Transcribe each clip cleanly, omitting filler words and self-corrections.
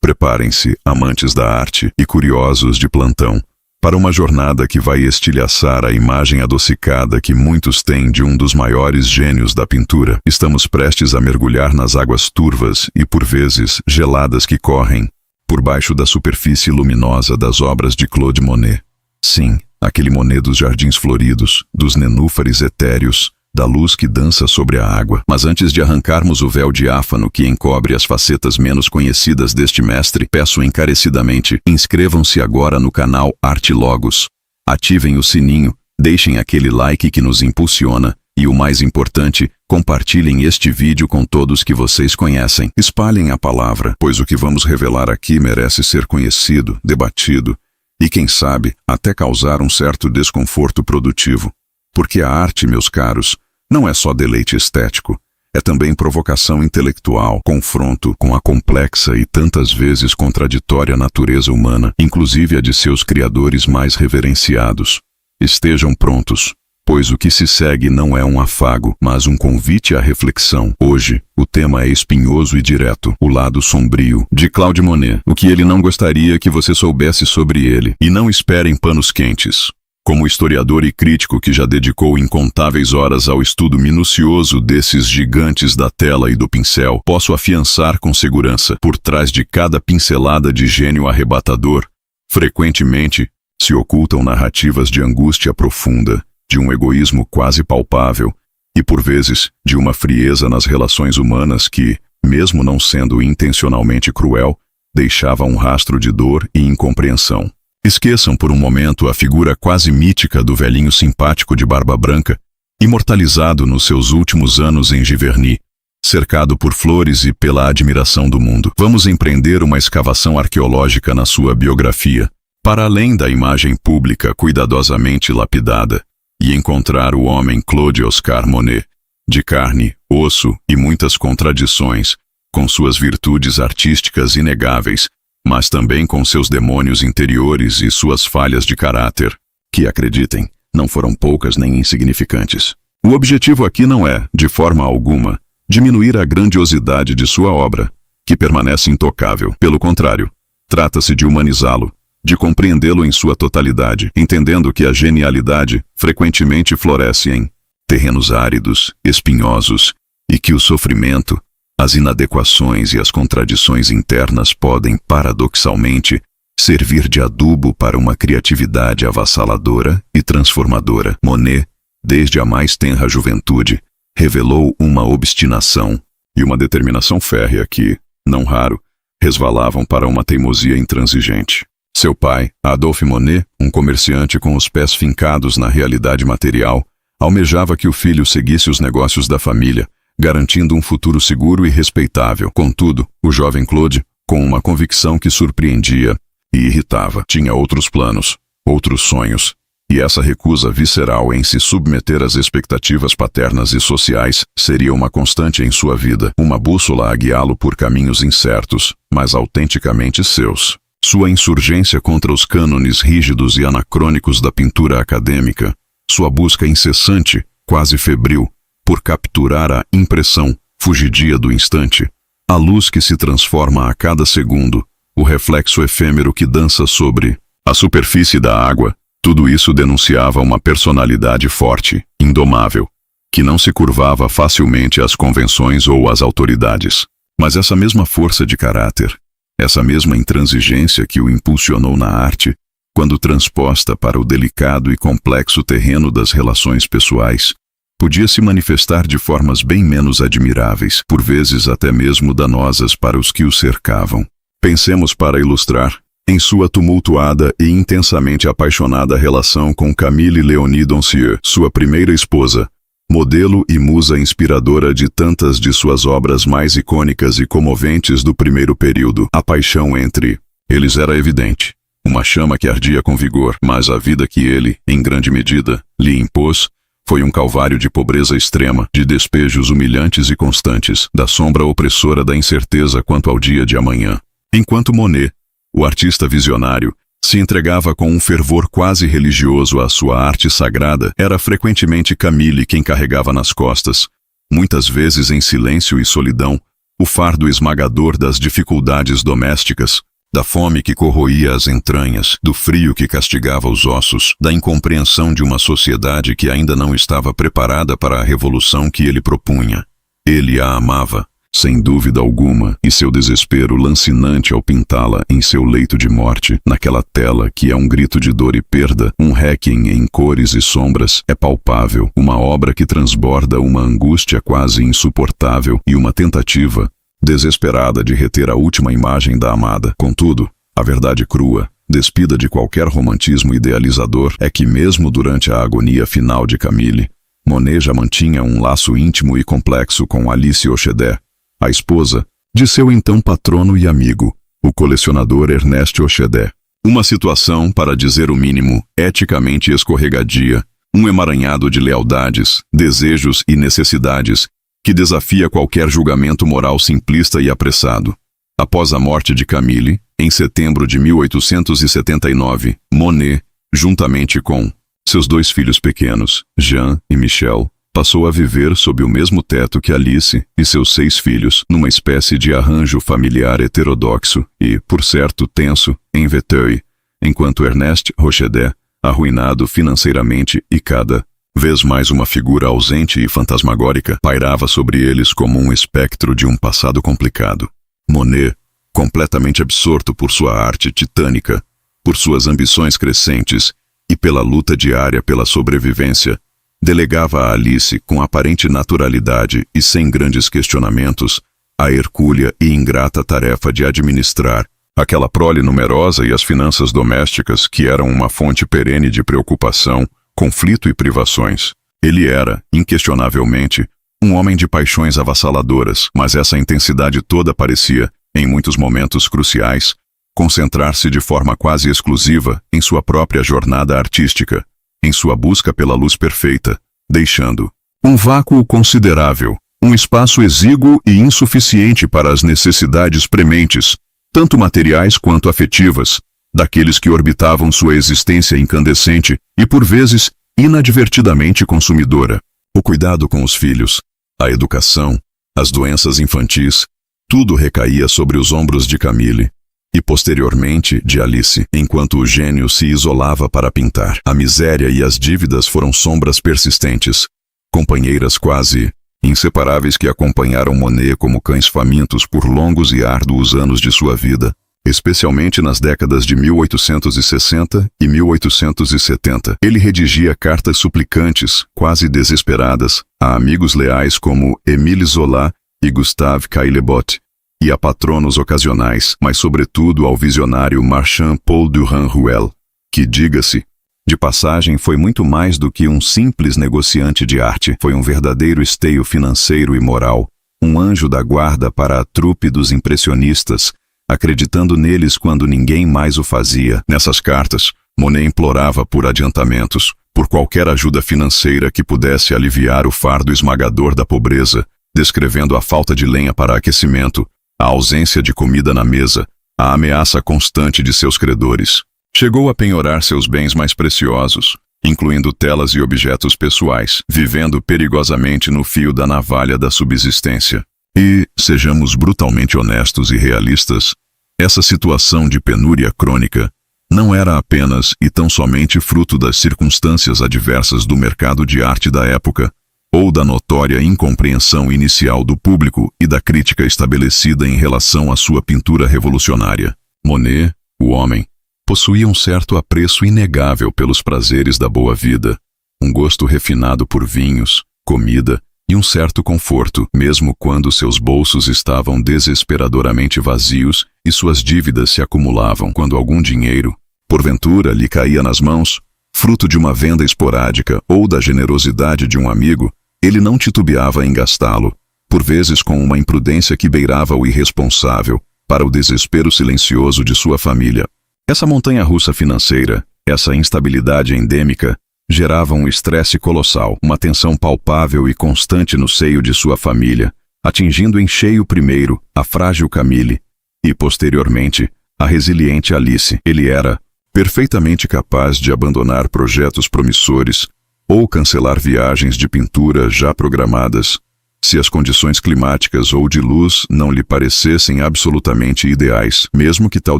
Preparem-se, amantes da arte e curiosos de plantão, para uma jornada que vai estilhaçar a imagem adocicada que muitos têm de um dos maiores gênios da pintura. Estamos prestes a mergulhar nas águas turvas e, por vezes, geladas que correm por baixo da superfície luminosa das obras de Claude Monet. Sim, aquele Monet dos jardins floridos, dos nenúfares etéreos, da luz que dança sobre a água. Mas antes de arrancarmos o véu diáfano que encobre as facetas menos conhecidas deste mestre, peço encarecidamente, inscrevam-se agora no canal Arte Logos. Ativem o sininho, deixem aquele like que nos impulsiona e, o mais importante, compartilhem este vídeo com todos que vocês conhecem. Espalhem a palavra, pois o que vamos revelar aqui merece ser conhecido, debatido e, quem sabe, até causar um certo desconforto produtivo. Porque a arte, meus caros, não é só deleite estético, é também provocação intelectual, confronto com a complexa e tantas vezes contraditória natureza humana, inclusive a de seus criadores mais reverenciados. Estejam prontos, pois o que se segue não é um afago, mas um convite à reflexão. Hoje, o tema é espinhoso e direto, o lado sombrio de Claude Monet, o que ele não gostaria que você soubesse sobre ele. E não esperem panos quentes. Como historiador e crítico que já dedicou incontáveis horas ao estudo minucioso desses gigantes da tela e do pincel, posso afiançar com segurança, por trás de cada pincelada de gênio arrebatador, frequentemente se ocultam narrativas de angústia profunda, de um egoísmo quase palpável e, por vezes, de uma frieza nas relações humanas que, mesmo não sendo intencionalmente cruel, deixava um rastro de dor e incompreensão. Esqueçam por um momento a figura quase mítica do velhinho simpático de barba branca, imortalizado nos seus últimos anos em Giverny, cercado por flores e pela admiração do mundo. Vamos empreender uma escavação arqueológica na sua biografia, para além da imagem pública cuidadosamente lapidada, e encontrar o homem Claude Oscar Monet, de carne, osso e muitas contradições, com suas virtudes artísticas inegáveis, mas também com seus demônios interiores e suas falhas de caráter, que, acreditem, não foram poucas nem insignificantes. O objetivo aqui não é, de forma alguma, diminuir a grandiosidade de sua obra, que permanece intocável. Pelo contrário, trata-se de humanizá-lo, de compreendê-lo em sua totalidade, entendendo que a genialidade frequentemente floresce em terrenos áridos, espinhosos, e que o sofrimento, as inadequações e as contradições internas podem, paradoxalmente, servir de adubo para uma criatividade avassaladora e transformadora. Monet, desde a mais tenra juventude, revelou uma obstinação e uma determinação férrea que, não raro, resvalavam para uma teimosia intransigente. Seu pai, Adolphe Monet, um comerciante com os pés fincados na realidade material, almejava que o filho seguisse os negócios da família, garantindo um futuro seguro e respeitável. Contudo, o jovem Claude, com uma convicção que surpreendia e irritava, tinha outros planos, outros sonhos, e essa recusa visceral em se submeter às expectativas paternas e sociais seria uma constante em sua vida, uma bússola a guiá-lo por caminhos incertos, mas autenticamente seus. Sua insurgência contra os cânones rígidos e anacrônicos da pintura acadêmica, sua busca incessante, quase febril, por capturar a impressão fugidia do instante, a luz que se transforma a cada segundo, o reflexo efêmero que dança sobre a superfície da água, tudo isso denunciava uma personalidade forte, indomável, que não se curvava facilmente às convenções ou às autoridades. Mas essa mesma força de caráter, essa mesma intransigência que o impulsionou na arte, quando transposta para o delicado e complexo terreno das relações pessoais, podia se manifestar de formas bem menos admiráveis, por vezes até mesmo danosas para os que o cercavam. Pensemos, para ilustrar, em sua tumultuada e intensamente apaixonada relação com Camille Léonie Doncieux, sua primeira esposa, modelo e musa inspiradora de tantas de suas obras mais icônicas e comoventes do primeiro período. A paixão entre eles era evidente, uma chama que ardia com vigor, mas a vida que ele, em grande medida, lhe impôs, foi um calvário de pobreza extrema, de despejos humilhantes e constantes, da sombra opressora da incerteza quanto ao dia de amanhã. Enquanto Monet, o artista visionário, se entregava com um fervor quase religioso à sua arte sagrada, era frequentemente Camille quem carregava nas costas, muitas vezes em silêncio e solidão, o fardo esmagador das dificuldades domésticas, da fome que corroía as entranhas, do frio que castigava os ossos, da incompreensão de uma sociedade que ainda não estava preparada para a revolução que ele propunha. Ele a amava, sem dúvida alguma, e seu desespero lancinante ao pintá-la em seu leito de morte, naquela tela que é um grito de dor e perda, um requiem em cores e sombras, é palpável, uma obra que transborda uma angústia quase insuportável e uma tentativa desesperada de reter a última imagem da amada. Contudo, a verdade crua, despida de qualquer romantismo idealizador, é que mesmo durante a agonia final de Camille, Monet já mantinha um laço íntimo e complexo com Alice Ochedé, a esposa de seu então patrono e amigo, o colecionador Ernest Ochedé. Uma situação, para dizer o mínimo, eticamente escorregadia, um emaranhado de lealdades, desejos e necessidades que desafia qualquer julgamento moral simplista e apressado. Após a morte de Camille, em setembro de 1879, Monet, juntamente com seus 2 filhos pequenos, Jean e Michel, passou a viver sob o mesmo teto que Alice e seus 6 filhos, numa espécie de arranjo familiar heterodoxo e, por certo, tenso, em Vétheuil, enquanto Ernest Rochedé, arruinado financeiramente e cada vez mais uma figura ausente e fantasmagórica, pairava sobre eles como um espectro de um passado complicado. Monet, completamente absorto por sua arte titânica, por suas ambições crescentes e pela luta diária pela sobrevivência, delegava a Alice com aparente naturalidade e sem grandes questionamentos a hercúlea e ingrata tarefa de administrar aquela prole numerosa e as finanças domésticas que eram uma fonte perene de preocupação, conflito e privações. Ele era, inquestionavelmente, um homem de paixões avassaladoras, mas essa intensidade toda parecia, em muitos momentos cruciais, concentrar-se de forma quase exclusiva em sua própria jornada artística, em sua busca pela luz perfeita, deixando um vácuo considerável, um espaço exíguo e insuficiente para as necessidades prementes, tanto materiais quanto afetivas, daqueles que orbitavam sua existência incandescente e, por vezes, inadvertidamente consumidora. O cuidado com os filhos, a educação, as doenças infantis, tudo recaía sobre os ombros de Camille e, posteriormente, de Alice, enquanto o gênio se isolava para pintar. A miséria e as dívidas foram sombras persistentes, companheiras quase inseparáveis que acompanharam Monet como cães famintos por longos e árduos anos de sua vida, especialmente nas décadas de 1860 e 1870. Ele redigia cartas suplicantes, quase desesperadas, a amigos leais como Émile Zola e Gustave Caillebotte, e a patronos ocasionais, mas sobretudo ao visionário marchand Paul Durand-Ruel, que, diga-se de passagem, foi muito mais do que um simples negociante de arte. Foi um verdadeiro esteio financeiro e moral, um anjo da guarda para a trupe dos impressionistas, acreditando neles quando ninguém mais o fazia. Nessas cartas, Monet implorava por adiantamentos, por qualquer ajuda financeira que pudesse aliviar o fardo esmagador da pobreza, descrevendo a falta de lenha para aquecimento, a ausência de comida na mesa, a ameaça constante de seus credores. Chegou a penhorar seus bens mais preciosos, incluindo telas e objetos pessoais, vivendo perigosamente no fio da navalha da subsistência. E, sejamos brutalmente honestos e realistas, essa situação de penúria crônica não era apenas e tão somente fruto das circunstâncias adversas do mercado de arte da época, ou da notória incompreensão inicial do público e da crítica estabelecida em relação à sua pintura revolucionária. Monet, o homem, possuía um certo apreço inegável pelos prazeres da boa vida, um gosto refinado por vinhos, comida e um certo conforto, mesmo quando seus bolsos estavam desesperadoramente vazios e suas dívidas se acumulavam. Quando algum dinheiro, porventura, lhe caía nas mãos, fruto de uma venda esporádica ou da generosidade de um amigo, ele não titubeava em gastá-lo, por vezes com uma imprudência que beirava o irresponsável, para o desespero silencioso de sua família. Essa montanha-russa financeira, essa instabilidade endêmica, gerava um estresse colossal, uma tensão palpável e constante no seio de sua família, atingindo em cheio primeiro a frágil Camille e, posteriormente, a resiliente Alice. Ele era perfeitamente capaz de abandonar projetos promissores ou cancelar viagens de pintura já programadas, se as condições climáticas ou de luz não lhe parecessem absolutamente ideais, mesmo que tal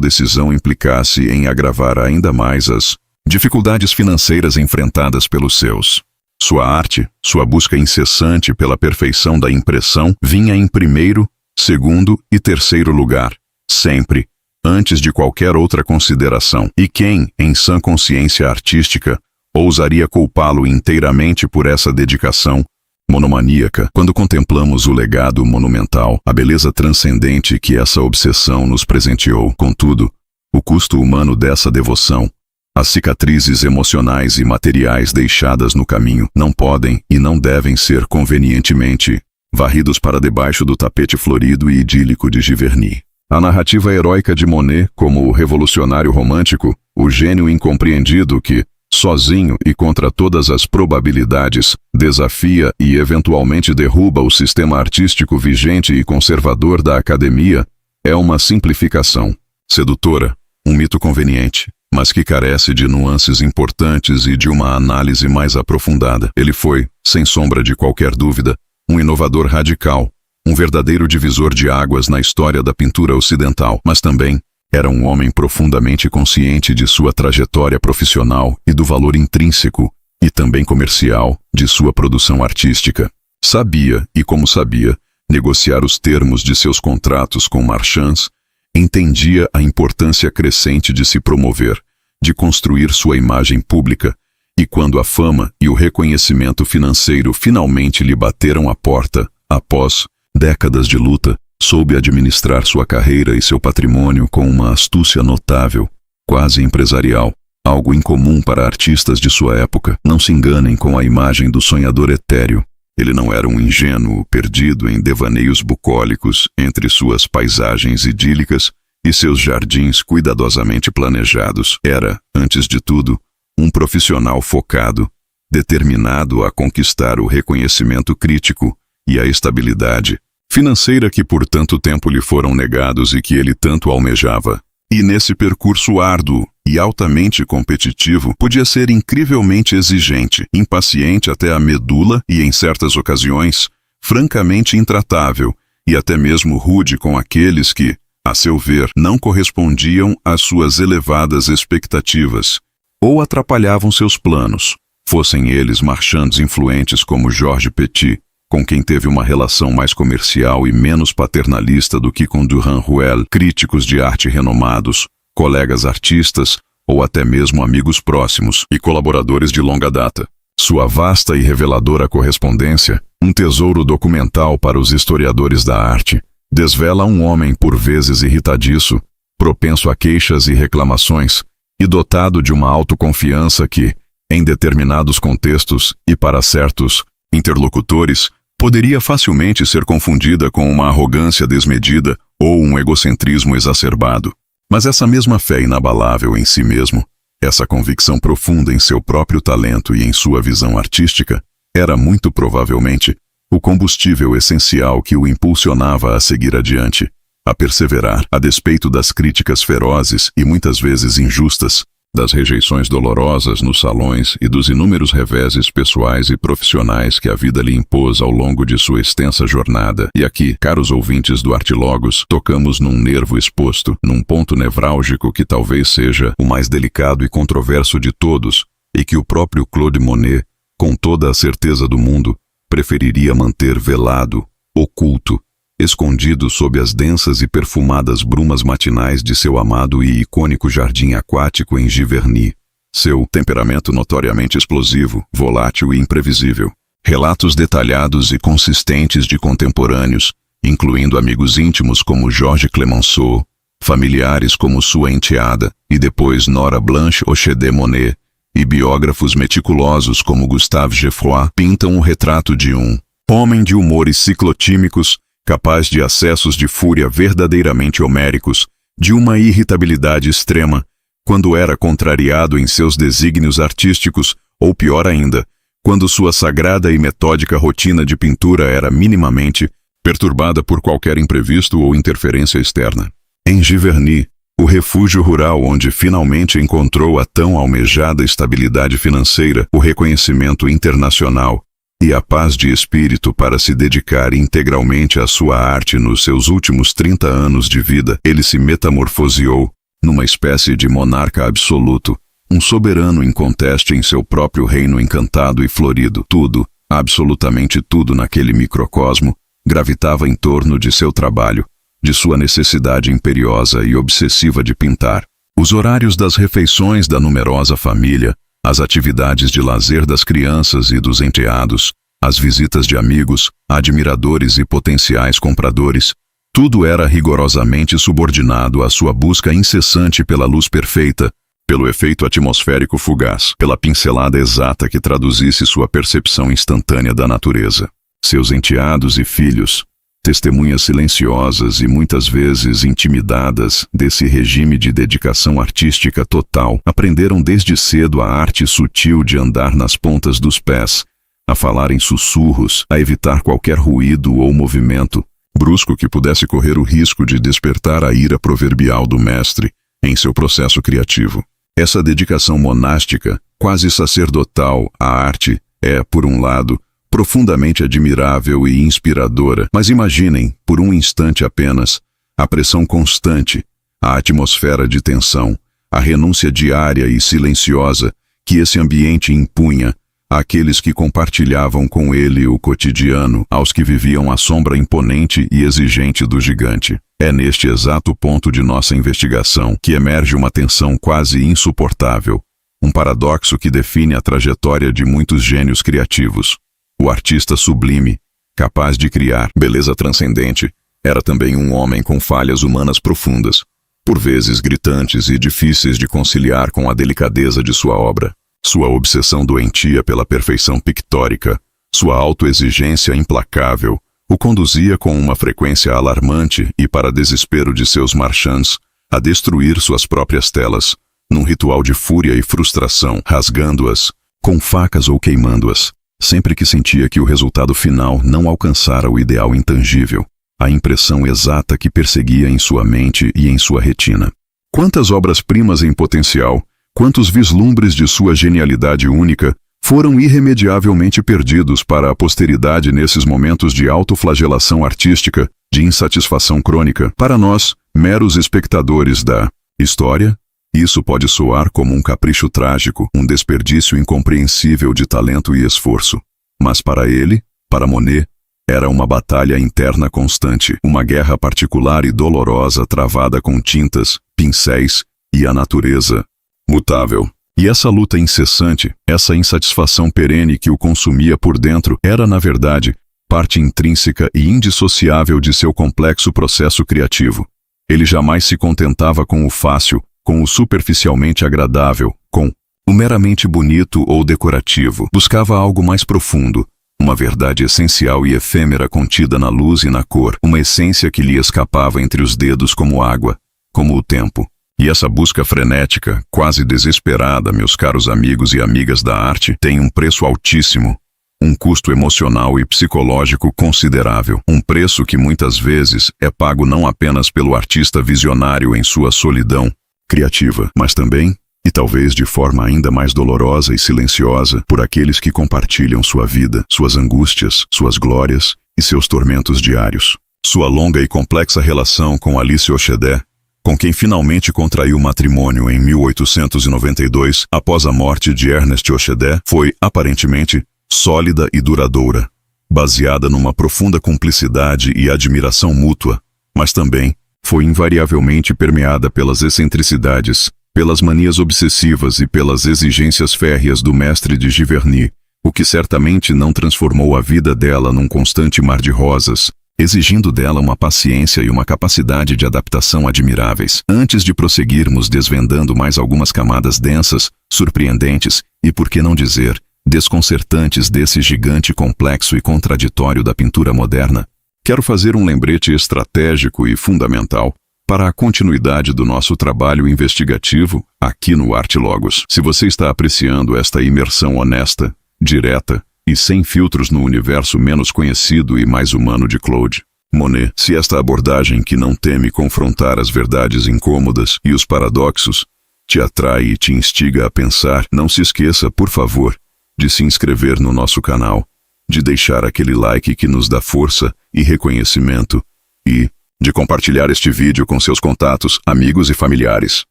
decisão implicasse em agravar ainda mais as dificuldades financeiras enfrentadas pelos seus. Sua arte, sua busca incessante pela perfeição da impressão, vinha em primeiro, segundo e terceiro lugar, sempre, antes de qualquer outra consideração. E quem, em sã consciência artística, ousaria culpá-lo inteiramente por essa dedicação monomaníaca, quando contemplamos o legado monumental, a beleza transcendente que essa obsessão nos presenteou? Contudo, o custo humano dessa devoção, as cicatrizes emocionais e materiais deixadas no caminho, não podem e não devem ser convenientemente varridos para debaixo do tapete florido e idílico de Giverny. A narrativa heróica de Monet, como o revolucionário romântico, o gênio incompreendido que, sozinho e contra todas as probabilidades, desafia e eventualmente derruba o sistema artístico vigente e conservador da academia, é uma simplificação sedutora, um mito conveniente, mas que carece de nuances importantes e de uma análise mais aprofundada. Ele foi, sem sombra de qualquer dúvida, um inovador radical, um verdadeiro divisor de águas na história da pintura ocidental, mas também era um homem profundamente consciente de sua trajetória profissional e do valor intrínseco, e também comercial, de sua produção artística. Sabia, e como sabia, negociar os termos de seus contratos com marchands, entendia a importância crescente de se promover, de construir sua imagem pública, e quando a fama e o reconhecimento financeiro finalmente lhe bateram à porta, após décadas de luta, soube administrar sua carreira e seu patrimônio com uma astúcia notável, quase empresarial, algo incomum para artistas de sua época. Não se enganem com a imagem do sonhador etéreo. Ele não era um ingênuo perdido em devaneios bucólicos entre suas paisagens idílicas e seus jardins cuidadosamente planejados. Era, antes de tudo, um profissional focado, determinado a conquistar o reconhecimento crítico e a estabilidade financeira que por tanto tempo lhe foram negados e que ele tanto almejava. E nesse percurso árduo e altamente competitivo, podia ser incrivelmente exigente, impaciente até a medula e, em certas ocasiões, francamente intratável e até mesmo rude com aqueles que, a seu ver, não correspondiam às suas elevadas expectativas ou atrapalhavam seus planos, fossem eles marchands influentes como Georges Petit, com quem teve uma relação mais comercial e menos paternalista do que com Durand Ruel, críticos de arte renomados, colegas artistas ou até mesmo amigos próximos e colaboradores de longa data. Sua vasta e reveladora correspondência, um tesouro documental para os historiadores da arte, desvela um homem por vezes irritadiço, propenso a queixas e reclamações, e dotado de uma autoconfiança que, em determinados contextos e para certos interlocutores, poderia facilmente ser confundida com uma arrogância desmedida ou um egocentrismo exacerbado. Mas essa mesma fé inabalável em si mesmo, essa convicção profunda em seu próprio talento e em sua visão artística, era muito provavelmente o combustível essencial que o impulsionava a seguir adiante, a perseverar, a despeito das críticas ferozes e muitas vezes injustas, das rejeições dolorosas nos salões e dos inúmeros reveses pessoais e profissionais que a vida lhe impôs ao longo de sua extensa jornada. E aqui, caros ouvintes do Artilogos, tocamos num nervo exposto, num ponto nevrálgico que talvez seja o mais delicado e controverso de todos, e que o próprio Claude Monet, com toda a certeza do mundo, preferiria manter velado, oculto, escondido sob as densas e perfumadas brumas matinais de seu amado e icônico jardim aquático em Giverny. Seu temperamento notoriamente explosivo, volátil e imprevisível. Relatos detalhados e consistentes de contemporâneos, incluindo amigos íntimos como Georges Clemenceau, familiares como sua enteada e depois Nora Blanche Ochede Monet, e biógrafos meticulosos como Gustave Geffroy, pintam o retrato de um homem de humores ciclotímicos, capaz de acessos de fúria verdadeiramente homéricos, de uma irritabilidade extrema, quando era contrariado em seus desígnios artísticos, ou pior ainda, quando sua sagrada e metódica rotina de pintura era minimamente perturbada por qualquer imprevisto ou interferência externa. Em Giverny, o refúgio rural onde finalmente encontrou a tão almejada estabilidade financeira, o reconhecimento internacional, e a paz de espírito para se dedicar integralmente à sua arte nos seus últimos 30 anos de vida. Ele se metamorfoseou numa espécie de monarca absoluto, um soberano inconteste em seu próprio reino encantado e florido. Tudo, absolutamente tudo naquele microcosmo, gravitava em torno de seu trabalho, de sua necessidade imperiosa e obsessiva de pintar. Os horários das refeições da numerosa família, as atividades de lazer das crianças e dos enteados, as visitas de amigos, admiradores e potenciais compradores, tudo era rigorosamente subordinado à sua busca incessante pela luz perfeita, pelo efeito atmosférico fugaz, pela pincelada exata que traduzisse sua percepção instantânea da natureza. Seus enteados e filhos, testemunhas silenciosas e muitas vezes intimidadas desse regime de dedicação artística total, aprenderam desde cedo a arte sutil de andar nas pontas dos pés, a falar em sussurros, a evitar qualquer ruído ou movimento brusco que pudesse correr o risco de despertar a ira proverbial do mestre em seu processo criativo. Essa dedicação monástica, quase sacerdotal à arte, é, por um lado, profundamente admirável e inspiradora, mas imaginem, por um instante apenas, a pressão constante, a atmosfera de tensão, a renúncia diária e silenciosa que esse ambiente impunha àqueles que compartilhavam com ele o cotidiano, aos que viviam à sombra imponente e exigente do gigante. É neste exato ponto de nossa investigação que emerge uma tensão quase insuportável, um paradoxo que define a trajetória de muitos gênios criativos. O artista sublime, capaz de criar beleza transcendente, era também um homem com falhas humanas profundas, por vezes gritantes e difíceis de conciliar com a delicadeza de sua obra. Sua obsessão doentia pela perfeição pictórica, sua autoexigência implacável, o conduzia com uma frequência alarmante e, para desespero de seus marchands, a destruir suas próprias telas, num ritual de fúria e frustração, rasgando-as, com facas ou queimando-as, sempre que sentia que o resultado final não alcançara o ideal intangível, a impressão exata que perseguia em sua mente e em sua retina. Quantas obras-primas em potencial, quantos vislumbres de sua genialidade única foram irremediavelmente perdidos para a posteridade nesses momentos de autoflagelação artística, de insatisfação crônica. Para nós, meros espectadores da história, isso pode soar como um capricho trágico, um desperdício incompreensível de talento e esforço. Mas para ele, para Monet, era uma batalha interna constante, uma guerra particular e dolorosa travada com tintas, pincéis e a natureza mutável. E essa luta incessante, essa insatisfação perene que o consumia por dentro, era, na verdade, parte intrínseca e indissociável de seu complexo processo criativo. Ele jamais se contentava com o fácil, com o superficialmente agradável, com o meramente bonito ou decorativo. Buscava algo mais profundo, uma verdade essencial e efêmera contida na luz e na cor, uma essência que lhe escapava entre os dedos como água, como o tempo. E essa busca frenética, quase desesperada, meus caros amigos e amigas da arte, tem um preço altíssimo, um custo emocional e psicológico considerável, um preço que muitas vezes é pago não apenas pelo artista visionário em sua solidão criativa, mas também, e talvez de forma ainda mais dolorosa e silenciosa, por aqueles que compartilham sua vida, suas angústias, suas glórias e seus tormentos diários. Sua longa e complexa relação com Alice Ochedé, com quem finalmente contraiu matrimônio em 1892, após a morte de Ernest Ochedé, foi, aparentemente, sólida e duradoura, baseada numa profunda cumplicidade e admiração mútua, mas também foi invariavelmente permeada pelas excentricidades, pelas manias obsessivas e pelas exigências férreas do mestre de Giverny, o que certamente não transformou a vida dela num constante mar de rosas, exigindo dela uma paciência e uma capacidade de adaptação admiráveis. Antes de prosseguirmos desvendando mais algumas camadas densas, surpreendentes e, por que não dizer, desconcertantes desse gigante complexo e contraditório da pintura moderna, quero fazer um lembrete estratégico e fundamental para a continuidade do nosso trabalho investigativo aqui no Artlogos. Se você está apreciando esta imersão honesta, direta e sem filtros no universo menos conhecido e mais humano de Claude Monet, se esta abordagem que não teme confrontar as verdades incômodas e os paradoxos te atrai e te instiga a pensar, não se esqueça, por favor, de se inscrever no nosso canal de deixar aquele like que nos dá força e reconhecimento e de compartilhar este vídeo com seus contatos, amigos e familiares.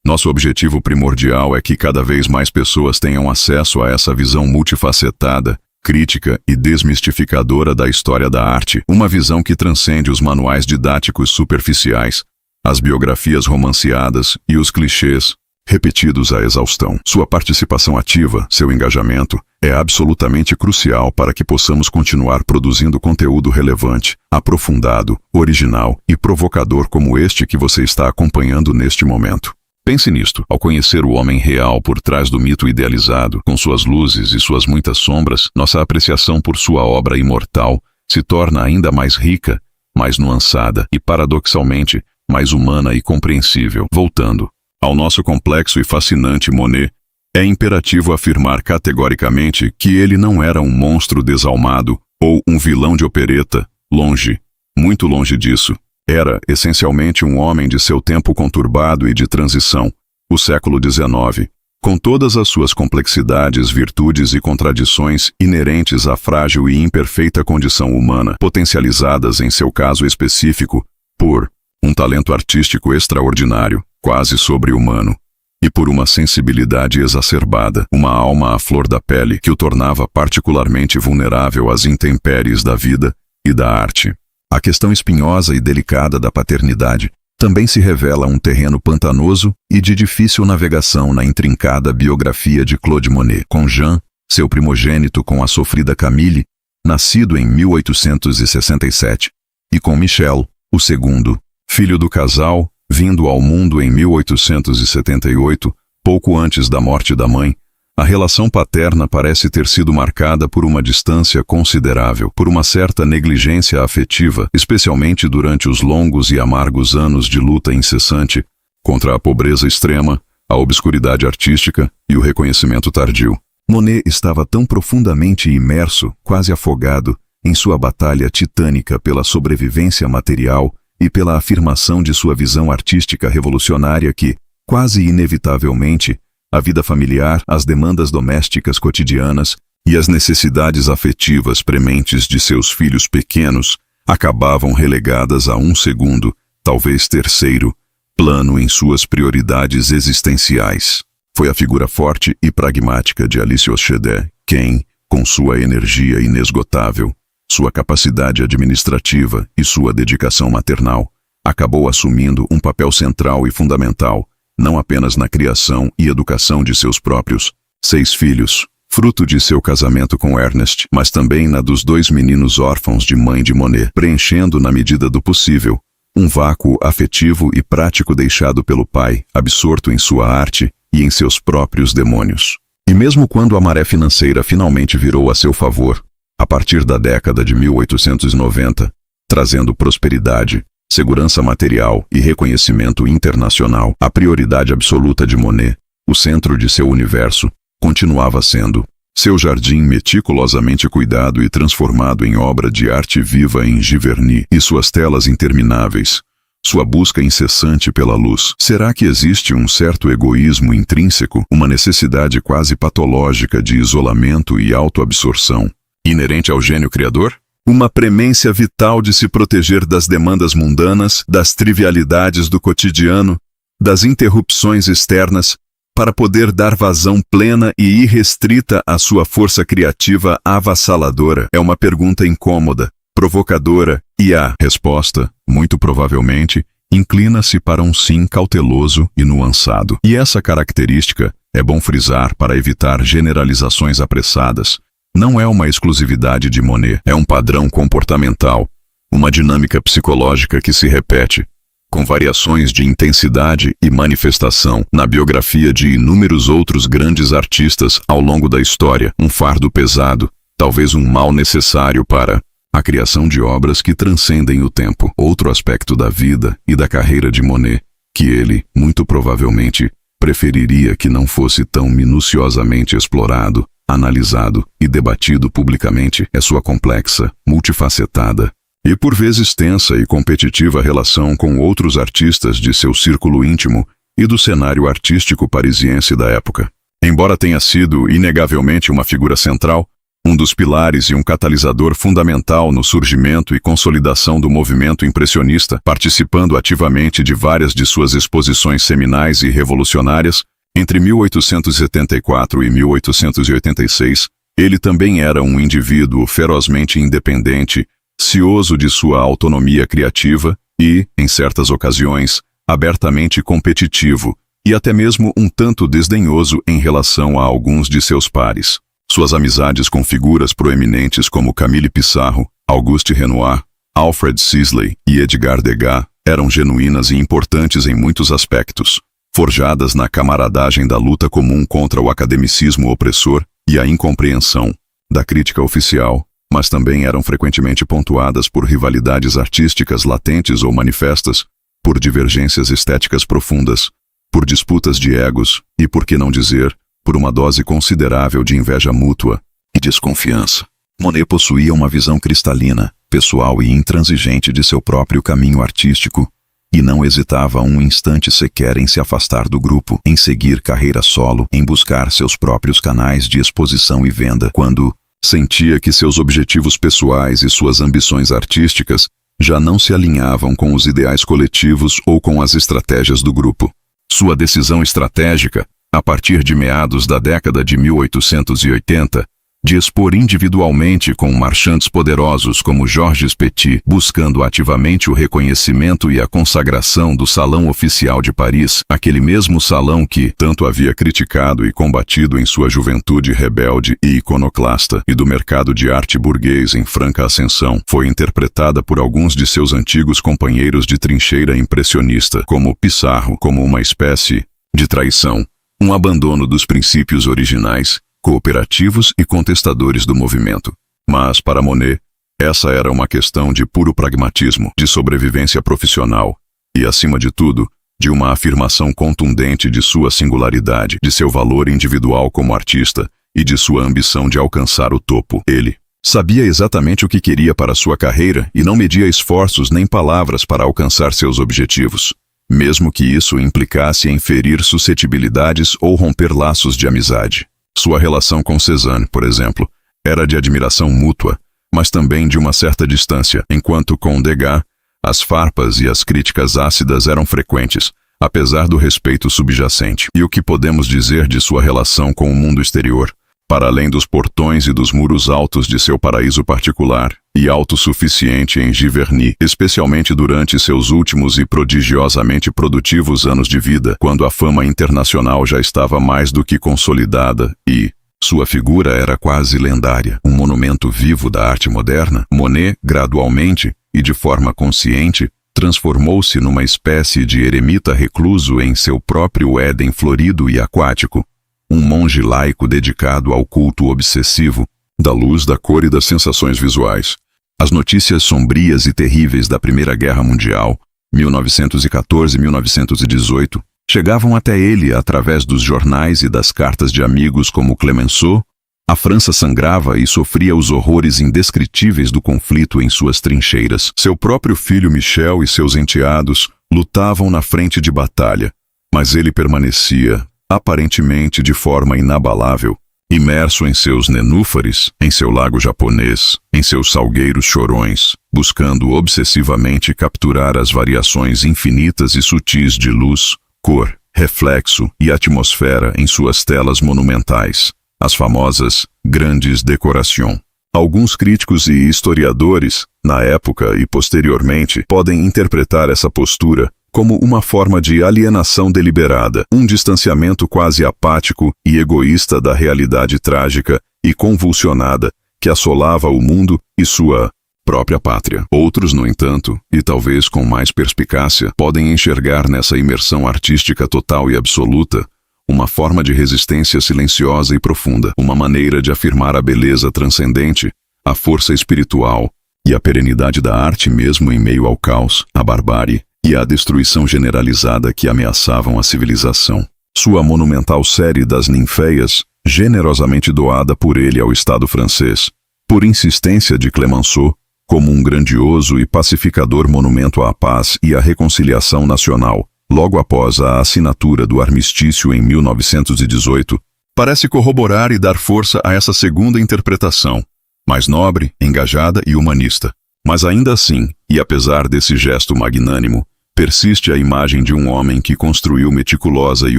Nosso objetivo primordial é que cada vez mais pessoas tenham acesso a essa visão multifacetada, crítica e desmistificadora da história da arte, uma visão que transcende os manuais didáticos superficiais, as biografias romanceadas e os clichês repetidos à exaustão. Sua participação ativa, seu engajamento, é absolutamente crucial para que possamos continuar produzindo conteúdo relevante, aprofundado, original e provocador como este que você está acompanhando neste momento. Pense nisto, ao conhecer o homem real por trás do mito idealizado, com suas luzes e suas muitas sombras, nossa apreciação por sua obra imortal se torna ainda mais rica, mais nuançada e, paradoxalmente, mais humana e compreensível. Voltando ao nosso complexo e fascinante Monet, é imperativo afirmar categoricamente que ele não era um monstro desalmado ou um vilão de opereta, longe, muito longe disso. Era, essencialmente, um homem de seu tempo conturbado e de transição, o século XIX, com todas as suas complexidades, virtudes e contradições inerentes à frágil e imperfeita condição humana, potencializadas em seu caso específico por um talento artístico extraordinário, quase sobre-humano, e por uma sensibilidade exacerbada, uma alma à flor da pele que o tornava particularmente vulnerável às intempéries da vida e da arte. A questão espinhosa e delicada da paternidade também se revela um terreno pantanoso e de difícil navegação na intrincada biografia de Claude Monet, com Jean, seu primogênito com a sofrida Camille, nascido em 1867, e com Michel, o segundo, filho do casal, vindo ao mundo em 1878, pouco antes da morte da mãe. A relação paterna parece ter sido marcada por uma distância considerável, por uma certa negligência afetiva, especialmente durante os longos e amargos anos de luta incessante contra a pobreza extrema, a obscuridade artística e o reconhecimento tardio. Monet estava tão profundamente imerso, quase afogado, em sua batalha titânica pela sobrevivência material e pela afirmação de sua visão artística revolucionária que, quase inevitavelmente, a vida familiar, as demandas domésticas cotidianas e as necessidades afetivas prementes de seus filhos pequenos acabavam relegadas a um segundo, talvez terceiro, plano em suas prioridades existenciais. Foi a figura forte e pragmática de Alice Ochedé quem, com sua energia inesgotável, sua capacidade administrativa e sua dedicação maternal, acabou assumindo um papel central e fundamental não apenas na criação e educação de seus próprios 6 filhos, fruto de seu casamento com Ernest, mas também na dos 2 meninos órfãos de mãe de Monet, preenchendo na medida do possível um vácuo afetivo e prático deixado pelo pai, absorto em sua arte e em seus próprios demônios. E mesmo quando a maré financeira finalmente virou a seu favor, a partir da década de 1890, trazendo prosperidade, segurança material e reconhecimento internacional, a prioridade absoluta de Monet, o centro de seu universo, continuava sendo seu jardim meticulosamente cuidado e transformado em obra de arte viva em Giverny e suas telas intermináveis, sua busca incessante pela luz. Será que existe um certo egoísmo intrínseco, uma necessidade quase patológica de isolamento e autoabsorção, inerente ao gênio criador? Uma premência vital de se proteger das demandas mundanas, das trivialidades do cotidiano, das interrupções externas, para poder dar vazão plena e irrestrita à sua força criativa avassaladora? É uma pergunta incômoda, provocadora, e a resposta, muito provavelmente, inclina-se para um sim cauteloso e nuançado. E essa característica, é bom frisar para evitar generalizações apressadas, não é uma exclusividade de Monet, é um padrão comportamental, uma dinâmica psicológica que se repete, com variações de intensidade e manifestação na biografia de inúmeros outros grandes artistas ao longo da história, um fardo pesado, talvez um mal necessário para a criação de obras que transcendem o tempo. Outro aspecto da vida e da carreira de Monet, que ele, muito provavelmente, preferiria que não fosse tão minuciosamente explorado, analisado e debatido publicamente, é sua complexa, multifacetada e por vezes tensa e competitiva relação com outros artistas de seu círculo íntimo e do cenário artístico parisiense da época. Embora tenha sido inegavelmente uma figura central, um dos pilares e um catalisador fundamental no surgimento e consolidação do movimento impressionista, participando ativamente de várias de suas exposições seminais e revolucionárias. Entre 1874 e 1886, ele também era um indivíduo ferozmente independente, cioso de sua autonomia criativa e, em certas ocasiões, abertamente competitivo, e até mesmo um tanto desdenhoso em relação a alguns de seus pares. Suas amizades com figuras proeminentes como Camille Pissarro, Auguste Renoir, Alfred Sisley e Edgar Degas eram genuínas e importantes em muitos aspectos, forjadas na camaradagem da luta comum contra o academicismo opressor e a incompreensão da crítica oficial, mas também eram frequentemente pontuadas por rivalidades artísticas latentes ou manifestas, por divergências estéticas profundas, por disputas de egos e, por que não dizer, por uma dose considerável de inveja mútua e desconfiança. Monet possuía uma visão cristalina, pessoal e intransigente de seu próprio caminho artístico, e não hesitava um instante sequer em se afastar do grupo, em seguir carreira solo, em buscar seus próprios canais de exposição e venda, quando sentia que seus objetivos pessoais e suas ambições artísticas já não se alinhavam com os ideais coletivos ou com as estratégias do grupo. Sua decisão estratégica, a partir de meados da década de 1880, de expor individualmente com marchands poderosos como Georges Petit, buscando ativamente o reconhecimento e a consagração do Salão Oficial de Paris, aquele mesmo salão que tanto havia criticado e combatido em sua juventude rebelde e iconoclasta, e do mercado de arte burguês em franca ascensão, foi interpretada por alguns de seus antigos companheiros de trincheira impressionista, como Pissarro, como uma espécie de traição, um abandono dos princípios originais, cooperativos e contestadores do movimento. Mas, para Monet, essa era uma questão de puro pragmatismo, de sobrevivência profissional e, acima de tudo, de uma afirmação contundente de sua singularidade, de seu valor individual como artista e de sua ambição de alcançar o topo. Ele sabia exatamente o que queria para sua carreira e não media esforços nem palavras para alcançar seus objetivos, mesmo que isso implicasse em ferir suscetibilidades ou romper laços de amizade. Sua relação com Cézanne, por exemplo, era de admiração mútua, mas também de uma certa distância, enquanto com Degas, as farpas e as críticas ácidas eram frequentes, apesar do respeito subjacente. E o que podemos dizer de sua relação com o mundo exterior, para além dos portões e dos muros altos de seu paraíso particular, e autossuficiente em Giverny, especialmente durante seus últimos e prodigiosamente produtivos anos de vida, quando a fama internacional já estava mais do que consolidada e sua figura era quase lendária, um monumento vivo da arte moderna. Monet, gradualmente e de forma consciente, transformou-se numa espécie de eremita recluso em seu próprio Éden florido e aquático, um monge laico dedicado ao culto obsessivo da luz, da cor e das sensações visuais. As notícias sombrias e terríveis da Primeira Guerra Mundial, 1914-1918, chegavam até ele através dos jornais e das cartas de amigos como Clemenceau. A França sangrava e sofria os horrores indescritíveis do conflito em suas trincheiras. Seu próprio filho Michel e seus enteados lutavam na frente de batalha, mas ele permanecia, aparentemente de forma inabalável, imerso em seus nenúfares, em seu lago japonês, em seus salgueiros chorões, buscando obsessivamente capturar as variações infinitas e sutis de luz, cor, reflexo e atmosfera em suas telas monumentais, as famosas grandes decorations. Alguns críticos e historiadores, na época e posteriormente, podem interpretar essa postura como uma forma de alienação deliberada, um distanciamento quase apático e egoísta da realidade trágica e convulsionada que assolava o mundo e sua própria pátria. Outros, no entanto, e talvez com mais perspicácia, podem enxergar nessa imersão artística total e absoluta uma forma de resistência silenciosa e profunda, uma maneira de afirmar a beleza transcendente, a força espiritual e a perenidade da arte mesmo em meio ao caos, à barbárie e à destruição generalizada que ameaçavam a civilização. Sua monumental série das Ninféias, generosamente doada por ele ao Estado francês, por insistência de Clemenceau, como um grandioso e pacificador monumento à paz e à reconciliação nacional, logo após a assinatura do armistício em 1918, parece corroborar e dar força a essa segunda interpretação, mais nobre, engajada e humanista. Mas ainda assim, e apesar desse gesto magnânimo, persiste a imagem de um homem que construiu meticulosa e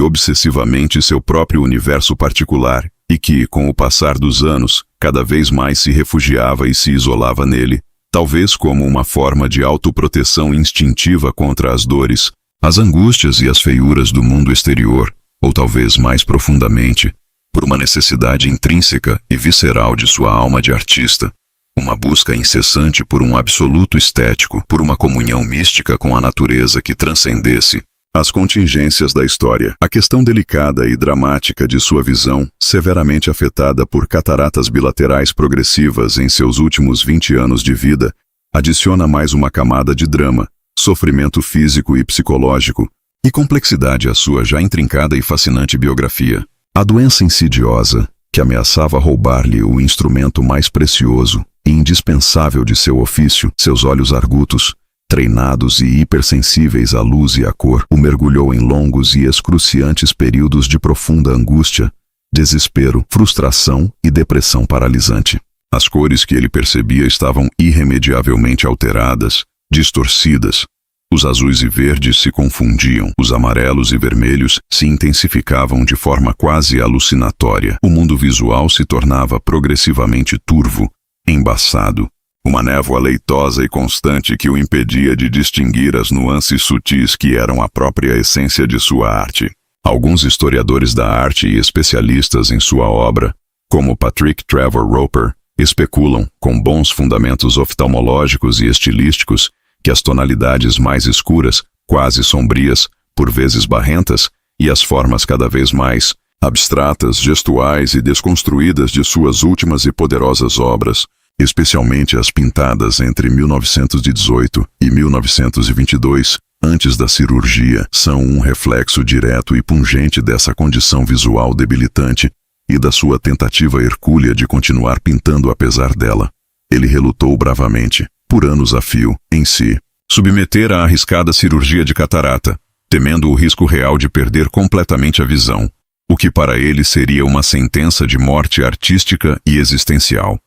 obsessivamente seu próprio universo particular e que, com o passar dos anos, cada vez mais se refugiava e se isolava nele, talvez como uma forma de autoproteção instintiva contra as dores, as angústias e as feiuras do mundo exterior, ou talvez mais profundamente, por uma necessidade intrínseca e visceral de sua alma de artista, uma busca incessante por um absoluto estético, por uma comunhão mística com a natureza que transcendesse as contingências da história. A questão delicada e dramática de sua visão, severamente afetada por cataratas bilaterais progressivas em seus últimos 20 anos de vida, adiciona mais uma camada de drama, sofrimento físico e psicológico, e complexidade à sua já intrincada e fascinante biografia. A doença insidiosa, que ameaçava roubar-lhe o instrumento mais precioso e indispensável de seu ofício, seus olhos argutos, treinados e hipersensíveis à luz e à cor, o mergulhou em longos e excruciantes períodos de profunda angústia, desespero, frustração e depressão paralisante. As cores que ele percebia estavam irremediavelmente alteradas, distorcidas. Os azuis e verdes se confundiam, os amarelos e vermelhos se intensificavam de forma quase alucinatória. O mundo visual se tornava progressivamente turvo, embaçado. Uma névoa leitosa e constante que o impedia de distinguir as nuances sutis que eram a própria essência de sua arte. Alguns historiadores da arte e especialistas em sua obra, como Patrick Trevor Roper, especulam, com bons fundamentos oftalmológicos e estilísticos, que as tonalidades mais escuras, quase sombrias, por vezes barrentas, e as formas cada vez mais abstratas, gestuais e desconstruídas de suas últimas e poderosas obras, especialmente as pintadas entre 1918 e 1922, antes da cirurgia, são um reflexo direto e pungente dessa condição visual debilitante e da sua tentativa hercúlea de continuar pintando apesar dela. Ele relutou bravamente, por anos a fio, em si, submeter à arriscada cirurgia de catarata, temendo o risco real de perder completamente a visão, o que para ele seria uma sentença de morte artística e existencial.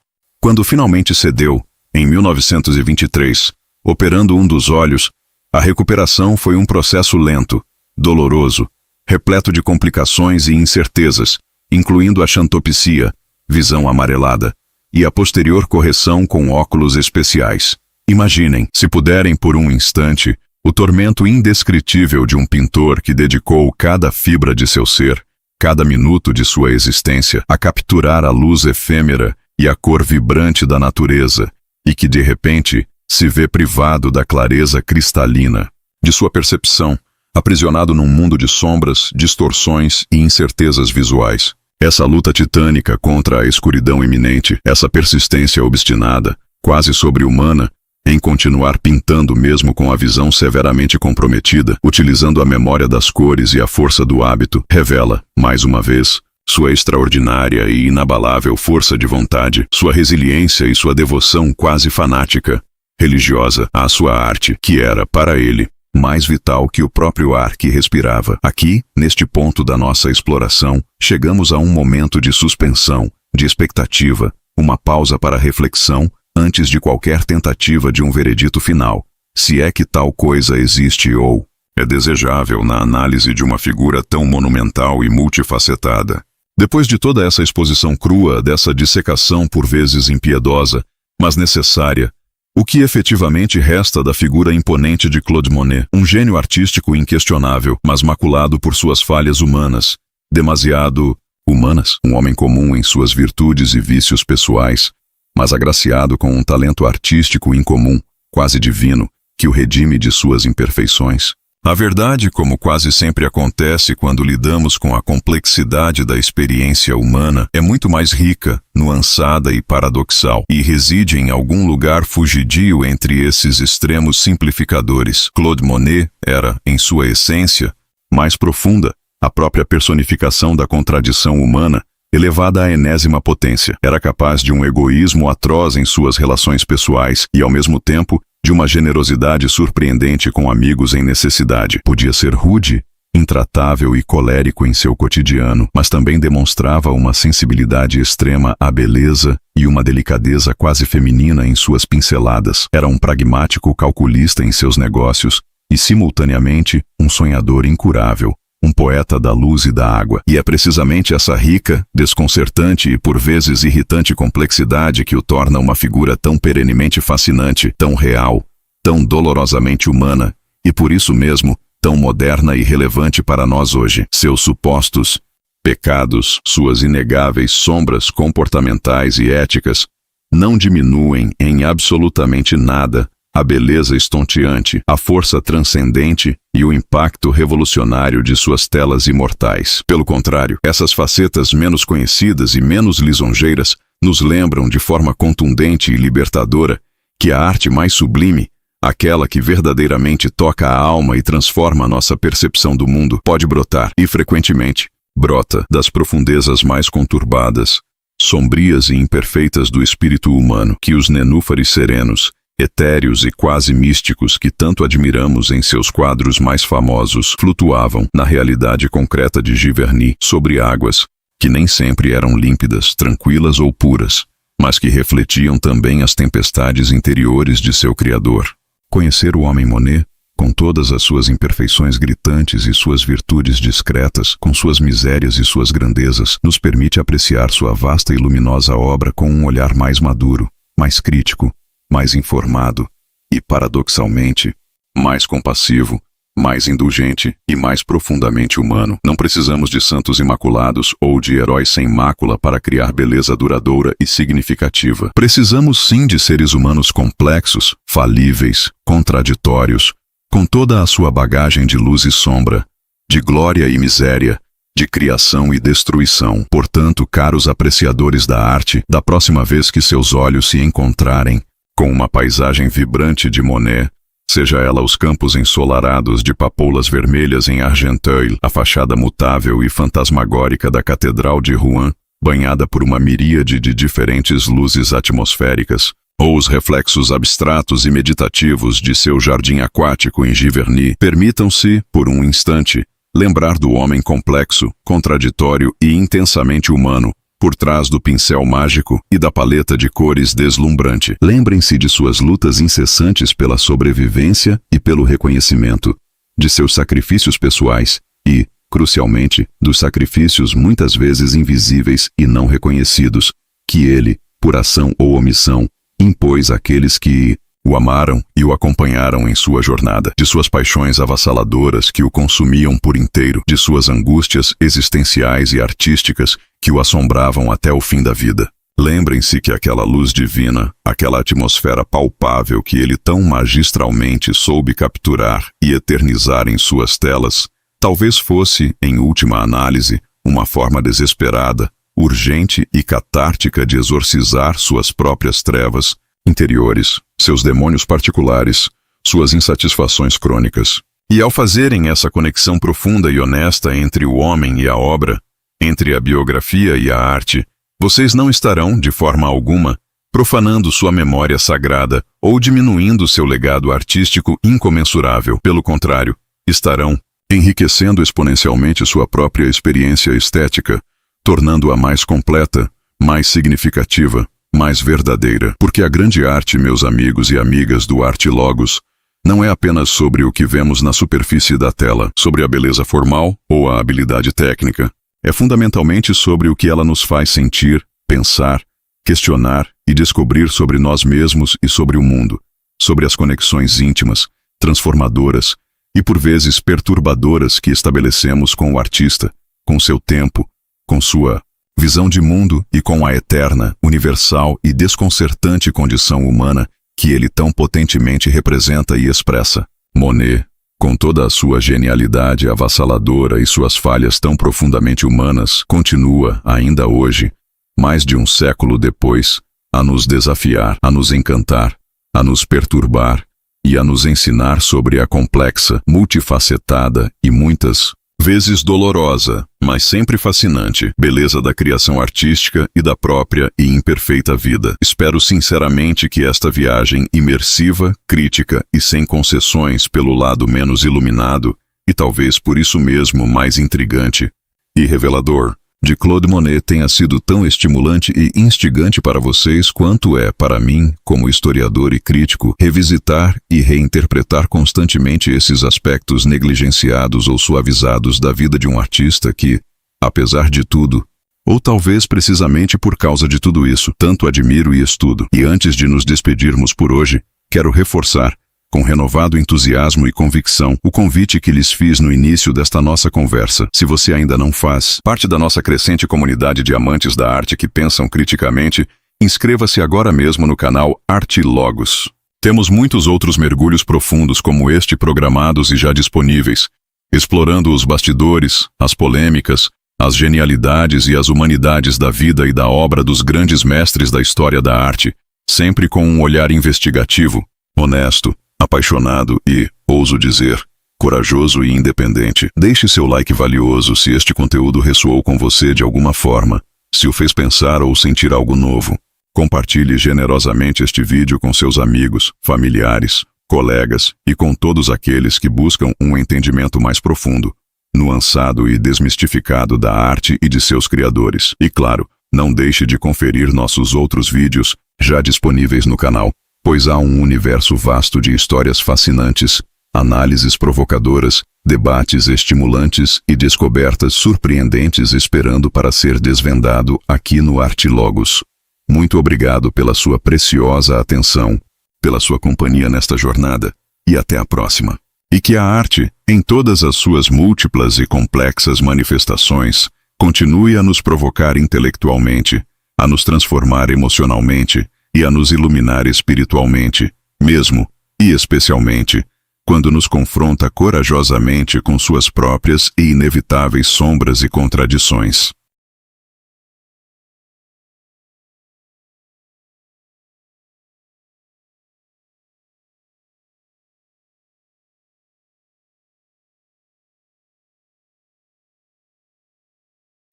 Quando finalmente cedeu, em 1923, operando um dos olhos, a recuperação foi um processo lento, doloroso, repleto de complicações e incertezas, incluindo a xantopsia, visão amarelada, e a posterior correção com óculos especiais. Imaginem, se puderem por um instante, o tormento indescritível de um pintor que dedicou cada fibra de seu ser, cada minuto de sua existência, a capturar a luz efêmera e a cor vibrante da natureza, e que de repente se vê privado da clareza cristalina de sua percepção, aprisionado num mundo de sombras, distorções e incertezas visuais. Essa luta titânica contra a escuridão iminente, essa persistência obstinada, quase sobre-humana, em continuar pintando mesmo com a visão severamente comprometida, utilizando a memória das cores e a força do hábito, revela, mais uma vez, sua extraordinária e inabalável força de vontade, sua resiliência e sua devoção quase fanática, religiosa, à sua arte, que era, para ele, mais vital que o próprio ar que respirava. Aqui, neste ponto da nossa exploração, chegamos a um momento de suspensão, de expectativa, uma pausa para reflexão, antes de qualquer tentativa de um veredito final, se é que tal coisa existe ou é desejável na análise de uma figura tão monumental e multifacetada. Depois de toda essa exposição crua, dessa dissecação por vezes impiedosa, mas necessária, o que efetivamente resta da figura imponente de Claude Monet, um gênio artístico inquestionável, mas maculado por suas falhas humanas, demasiado humanas, um homem comum em suas virtudes e vícios pessoais, mas agraciado com um talento artístico incomum, quase divino, que o redime de suas imperfeições? A verdade, como quase sempre acontece quando lidamos com a complexidade da experiência humana, é muito mais rica, nuançada e paradoxal, e reside em algum lugar fugidio entre esses extremos simplificadores. Claude Monet era, em sua essência, mais profunda, a própria personificação da contradição humana, elevada à enésima potência. Era capaz de um egoísmo atroz em suas relações pessoais e, ao mesmo tempo, de uma generosidade surpreendente com amigos em necessidade. Podia ser rude, intratável e colérico em seu cotidiano, mas também demonstrava uma sensibilidade extrema à beleza e uma delicadeza quase feminina em suas pinceladas. Era um pragmático calculista em seus negócios e, simultaneamente, um sonhador incurável, um poeta da luz e da água. E é precisamente essa rica, desconcertante e por vezes irritante complexidade que o torna uma figura tão perenemente fascinante, tão real, tão dolorosamente humana, e por isso mesmo, tão moderna e relevante para nós hoje. Seus supostos pecados, suas inegáveis sombras comportamentais e éticas, não diminuem em absolutamente nada a beleza estonteante, a força transcendente e o impacto revolucionário de suas telas imortais. Pelo contrário, essas facetas menos conhecidas e menos lisonjeiras nos lembram de forma contundente e libertadora que a arte mais sublime, aquela que verdadeiramente toca a alma e transforma nossa percepção do mundo, pode brotar, e frequentemente, brota das profundezas mais conturbadas, sombrias e imperfeitas do espírito humano, que os nenúfares serenos, etéreos e quase místicos que tanto admiramos em seus quadros mais famosos flutuavam na realidade concreta de Giverny sobre águas que nem sempre eram límpidas, tranquilas ou puras, mas que refletiam também as tempestades interiores de seu criador. Conhecer o homem Monet, com todas as suas imperfeições gritantes e suas virtudes discretas, com suas misérias e suas grandezas, nos permite apreciar sua vasta e luminosa obra com um olhar mais maduro, mais crítico, mais informado e, paradoxalmente, mais compassivo, mais indulgente e mais profundamente humano. Não precisamos de santos imaculados ou de heróis sem mácula para criar beleza duradoura e significativa. Precisamos sim de seres humanos complexos, falíveis, contraditórios, com toda a sua bagagem de luz e sombra, de glória e miséria, de criação e destruição. Portanto, caros apreciadores da arte, da próxima vez que seus olhos se encontrarem com uma paisagem vibrante de Monet, seja ela os campos ensolarados de papoulas vermelhas em Argenteuil, a fachada mutável e fantasmagórica da Catedral de Rouen, banhada por uma miríade de diferentes luzes atmosféricas, ou os reflexos abstratos e meditativos de seu jardim aquático em Giverny, permitam-se, por um instante, lembrar do homem complexo, contraditório e intensamente humano, por trás do pincel mágico e da paleta de cores deslumbrante. Lembrem-se de suas lutas incessantes pela sobrevivência e pelo reconhecimento, de seus sacrifícios pessoais e, crucialmente, dos sacrifícios muitas vezes invisíveis e não reconhecidos, que ele, por ação ou omissão, impôs àqueles que o amaram e o acompanharam em sua jornada, de suas paixões avassaladoras que o consumiam por inteiro, de suas angústias existenciais e artísticas que o assombravam até o fim da vida. Lembrem-se que aquela luz divina, aquela atmosfera palpável que ele tão magistralmente soube capturar e eternizar em suas telas, talvez fosse, em última análise, uma forma desesperada, urgente e catártica de exorcizar suas próprias trevas interiores, seus demônios particulares, suas insatisfações crônicas. E ao fazerem essa conexão profunda e honesta entre o homem e a obra, entre a biografia e a arte, vocês não estarão, de forma alguma, profanando sua memória sagrada ou diminuindo seu legado artístico incomensurável. Pelo contrário, estarão enriquecendo exponencialmente sua própria experiência estética, tornando-a mais completa, mais significativa, mais verdadeira. Porque a grande arte, meus amigos e amigas do Arte Logos, não é apenas sobre o que vemos na superfície da tela, sobre a beleza formal ou a habilidade técnica. É fundamentalmente sobre o que ela nos faz sentir, pensar, questionar e descobrir sobre nós mesmos e sobre o mundo, sobre as conexões íntimas, transformadoras e por vezes perturbadoras que estabelecemos com o artista, com seu tempo, com sua visão de mundo e com a eterna, universal e desconcertante condição humana que ele tão potentemente representa e expressa. Monet, com toda a sua genialidade avassaladora e suas falhas tão profundamente humanas, continua, ainda hoje, mais de um século depois, a nos desafiar, a nos encantar, a nos perturbar e a nos ensinar sobre a complexa, multifacetada e muitas vezes dolorosa, mas sempre fascinante, beleza da criação artística e da própria e imperfeita vida. Espero sinceramente que esta viagem imersiva, crítica e sem concessões pelo lado menos iluminado e talvez por isso mesmo mais intrigante e revelador, de Claude Monet tenha sido tão estimulante e instigante para vocês quanto é para mim, como historiador e crítico, revisitar e reinterpretar constantemente esses aspectos negligenciados ou suavizados da vida de um artista que, apesar de tudo, ou talvez precisamente por causa de tudo isso, tanto admiro e estudo. E antes de nos despedirmos por hoje, quero reforçar, com renovado entusiasmo e convicção, o convite que lhes fiz no início desta nossa conversa. Se você ainda não faz parte da nossa crescente comunidade de amantes da arte que pensam criticamente, inscreva-se agora mesmo no canal Arte Logos. Temos muitos outros mergulhos profundos como este programados e já disponíveis, explorando os bastidores, as polêmicas, as genialidades e as humanidades da vida e da obra dos grandes mestres da história da arte, sempre com um olhar investigativo, honesto, apaixonado e, ouso dizer, corajoso e independente. Deixe seu like valioso se este conteúdo ressoou com você de alguma forma, se o fez pensar ou sentir algo novo. Compartilhe generosamente este vídeo com seus amigos, familiares, colegas e com todos aqueles que buscam um entendimento mais profundo, nuançado e desmistificado da arte e de seus criadores. E claro, não deixe de conferir nossos outros vídeos, já disponíveis no canal, pois há um universo vasto de histórias fascinantes, análises provocadoras, debates estimulantes e descobertas surpreendentes esperando para ser desvendado aqui no Arte Logos. Muito obrigado pela sua preciosa atenção, pela sua companhia nesta jornada, e até a próxima. E que a arte, em todas as suas múltiplas e complexas manifestações, continue a nos provocar intelectualmente, a nos transformar emocionalmente e a nos iluminar espiritualmente, mesmo e especialmente, quando nos confronta corajosamente com suas próprias e inevitáveis sombras e contradições.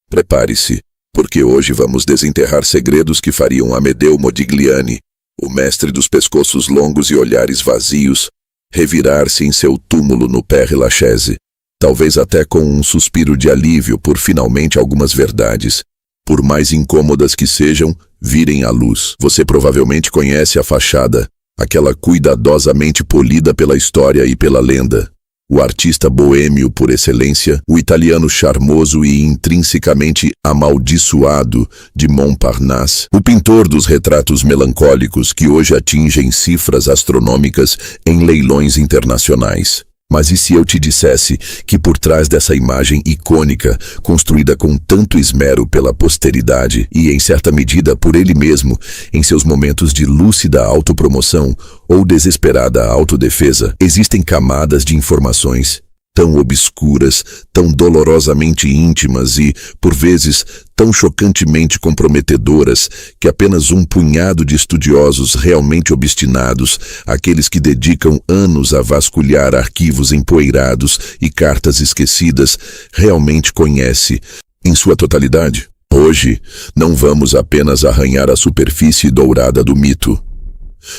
Prepare-se, porque hoje vamos desenterrar segredos que fariam Amedeo Modigliani, o mestre dos pescoços longos e olhares vazios, revirar-se em seu túmulo no Père Lachaise, talvez até com um suspiro de alívio por finalmente algumas verdades, por mais incômodas que sejam, virem à luz. Você provavelmente conhece a fachada, aquela cuidadosamente polida pela história e pela lenda. O artista boêmio por excelência, o italiano charmoso e intrinsecamente amaldiçoado de Montparnasse, o pintor dos retratos melancólicos que hoje atingem cifras astronômicas em leilões internacionais. Mas e se eu te dissesse que por trás dessa imagem icônica, construída com tanto esmero pela posteridade e em certa medida por ele mesmo, em seus momentos de lúcida autopromoção ou desesperada autodefesa, existem camadas de informações tão obscuras, tão dolorosamente íntimas e, por vezes, tão chocantemente comprometedoras que apenas um punhado de estudiosos realmente obstinados, aqueles que dedicam anos a vasculhar arquivos empoeirados e cartas esquecidas, realmente conhece em sua totalidade. Hoje, não vamos apenas arranhar a superfície dourada do mito.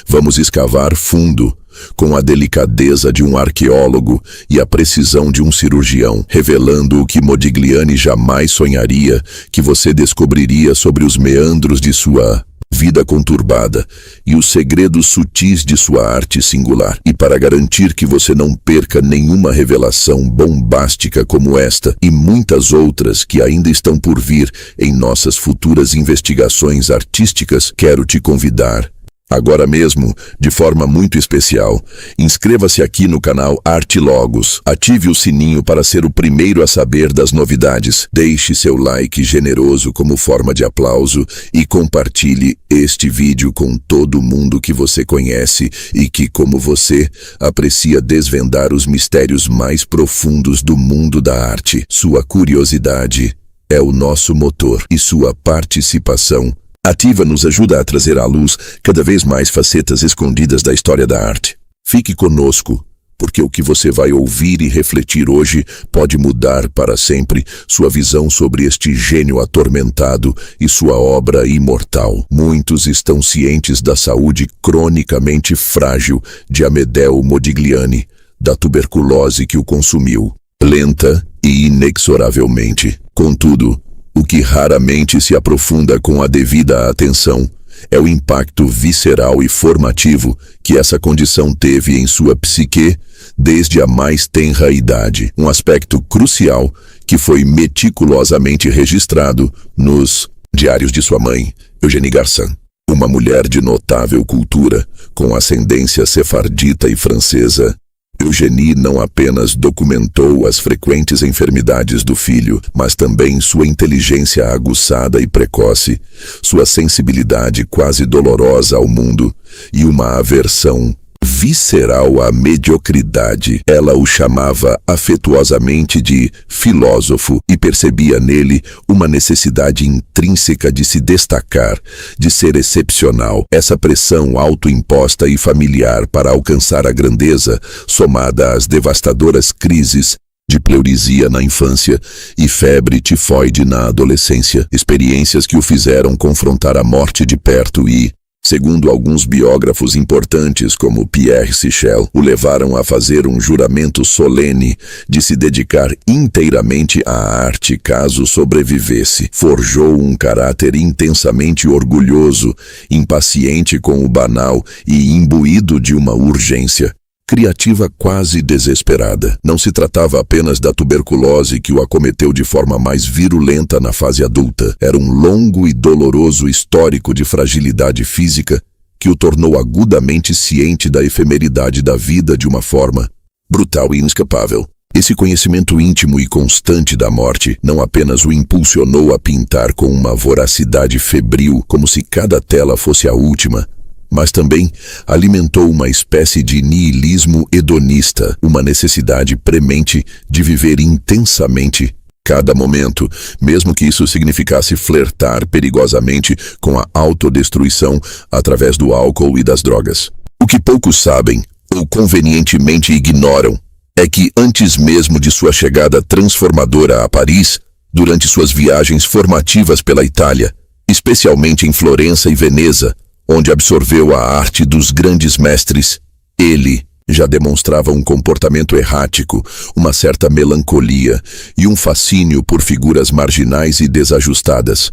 Vamos escavar fundo, com a delicadeza de um arqueólogo e a precisão de um cirurgião, revelando o que Modigliani jamais sonharia que você descobriria sobre os meandros de sua vida conturbada e os segredos sutis de sua arte singular. E para garantir que você não perca nenhuma revelação bombástica como esta e muitas outras que ainda estão por vir em nossas futuras investigações artísticas, quero te convidar agora mesmo, de forma muito especial, inscreva-se aqui no canal Arte Logos, ative o sininho para ser o primeiro a saber das novidades, deixe seu like generoso como forma de aplauso e compartilhe este vídeo com todo mundo que você conhece e que, como você, aprecia desvendar os mistérios mais profundos do mundo da arte. Sua curiosidade é o nosso motor e sua participação ativa nos ajuda a trazer à luz cada vez mais facetas escondidas da história da arte. Fique conosco, porque o que você vai ouvir e refletir hoje pode mudar para sempre sua visão sobre este gênio atormentado e sua obra imortal. Muitos estão cientes da saúde cronicamente frágil de Amedeo Modigliani, da tuberculose que o consumiu. lenta e inexoravelmente. Contudo, o que raramente se aprofunda com a devida atenção é o impacto visceral e formativo que essa condição teve em sua psique desde a mais tenra idade. Um aspecto crucial que foi meticulosamente registrado nos diários de sua mãe, Eugénie Garçon. Uma mulher de notável cultura, com ascendência sefardita e francesa, Eugénie não apenas documentou as frequentes enfermidades do filho, mas também sua inteligência aguçada e precoce, sua sensibilidade quase dolorosa ao mundo e uma aversão visceral à mediocridade. Ela o chamava afetuosamente de filósofo e percebia nele uma necessidade intrínseca de se destacar, de ser excepcional. Essa pressão autoimposta e familiar para alcançar a grandeza, somada às devastadoras crises de pleurisia na infância e febre tifoide na adolescência, experiências que o fizeram confrontar a morte de perto e, segundo alguns biógrafos importantes como Pierre Sichel, o levaram a fazer um juramento solene de se dedicar inteiramente à arte caso sobrevivesse. Forjou um caráter intensamente orgulhoso, impaciente com o banal e imbuído de uma urgência criativa quase desesperada. Não se tratava apenas da tuberculose que o acometeu de forma mais virulenta na fase adulta. Era um longo e doloroso histórico de fragilidade física que o tornou agudamente ciente da efemeridade da vida de uma forma brutal e inescapável. Esse conhecimento íntimo e constante da morte não apenas o impulsionou a pintar com uma voracidade febril, como se cada tela fosse a última, mas também alimentou uma espécie de niilismo hedonista, uma necessidade premente de viver intensamente cada momento, mesmo que isso significasse flertar perigosamente com a autodestruição através do álcool e das drogas. O que poucos sabem, ou convenientemente ignoram, é que antes mesmo de sua chegada transformadora a Paris, durante suas viagens formativas pela Itália, especialmente em Florença e Veneza, onde absorveu a arte dos grandes mestres, ele já demonstrava um comportamento errático, uma certa melancolia e um fascínio por figuras marginais e desajustadas,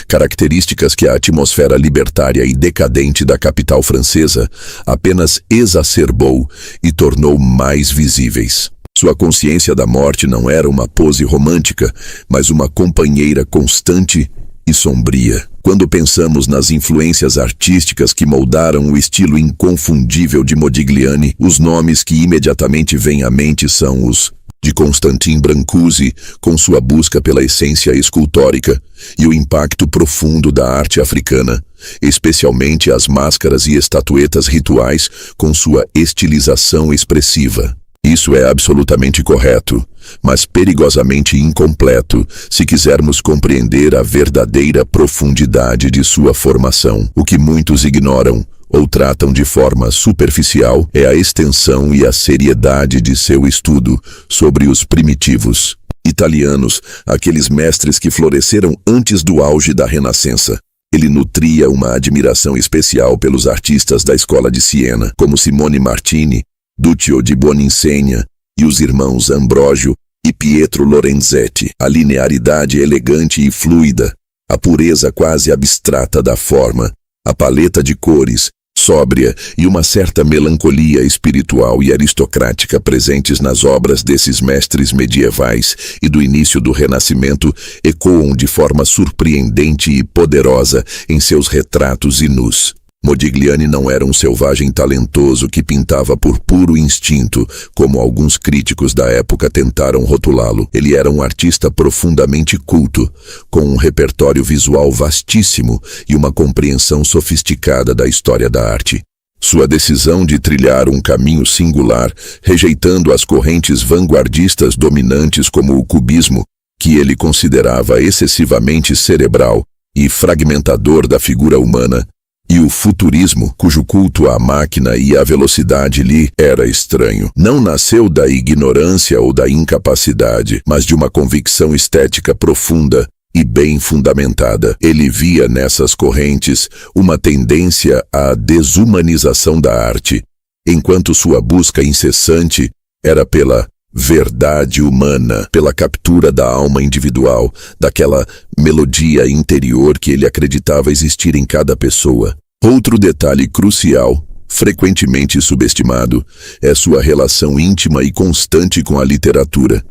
características que a atmosfera libertária e decadente da capital francesa apenas exacerbou e tornou mais visíveis. Sua consciência da morte não era uma pose romântica, mas uma companheira constante e sombria. Quando pensamos nas influências artísticas que moldaram o estilo inconfundível de Modigliani, os nomes que imediatamente vêm à mente são os de Constantin Brancusi, com sua busca pela essência escultórica, e o impacto profundo da arte africana, especialmente as máscaras e estatuetas rituais com sua estilização expressiva. Isso é absolutamente correto, mas perigosamente incompleto se quisermos compreender a verdadeira profundidade de sua formação. O que muitos ignoram ou tratam de forma superficial é a extensão e a seriedade de seu estudo sobre os primitivos italianos, aqueles mestres que floresceram antes do auge da Renascença. Ele nutria uma admiração especial pelos artistas da escola de Siena, como Simone Martini, Duccio di Buoninsegna e os irmãos Ambrogio e Pietro Lorenzetti. A linearidade elegante e fluida, a pureza quase abstrata da forma, a paleta de cores, sóbria e uma certa melancolia espiritual e aristocrática presentes nas obras desses mestres medievais e do início do Renascimento ecoam de forma surpreendente e poderosa em seus retratos e nus. Modigliani não era um selvagem talentoso que pintava por puro instinto, como alguns críticos da época tentaram rotulá-lo. Ele era um artista profundamente culto, com um repertório visual vastíssimo e uma compreensão sofisticada da história da arte. Sua decisão de trilhar um caminho singular, rejeitando as correntes vanguardistas dominantes como o cubismo, que ele considerava excessivamente cerebral e fragmentador da figura humana, e o futurismo, cujo culto à máquina e à velocidade lhe era estranho, não nasceu da ignorância ou da incapacidade, mas de uma convicção estética profunda e bem fundamentada. Ele via nessas correntes uma tendência à desumanização da arte, enquanto sua busca incessante era pela verdade humana, pela captura da alma individual, daquela melodia interior que ele acreditava existir em cada pessoa. Outro detalhe crucial, frequentemente subestimado, é sua relação íntima e constante com a literatura.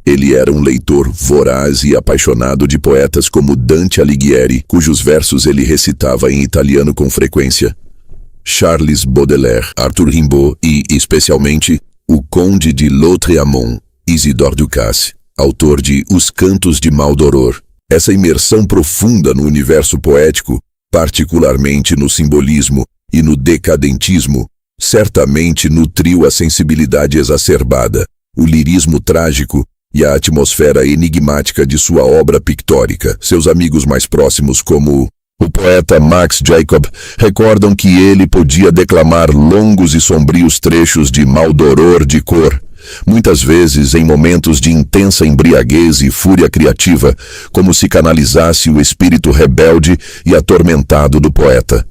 Ele era um leitor voraz e apaixonado de poetas como Dante Alighieri, cujos versos ele recitava em italiano com frequência, Charles Baudelaire, Arthur Rimbaud e, especialmente, o Conde de Lautréamont, Isidore Ducasse, autor de Os Cantos de Maldoror. Essa imersão profunda no universo poético, particularmente no simbolismo e no decadentismo, certamente nutriu a sensibilidade exacerbada, o lirismo trágico e a atmosfera enigmática de sua obra pictórica. Seus amigos mais próximos, como o poeta Max Jacob, recordam que ele podia declamar longos e sombrios trechos de Maldoror de cor, muitas vezes em momentos de intensa embriaguez e fúria criativa, como se canalizasse o espírito rebelde e atormentado do poeta.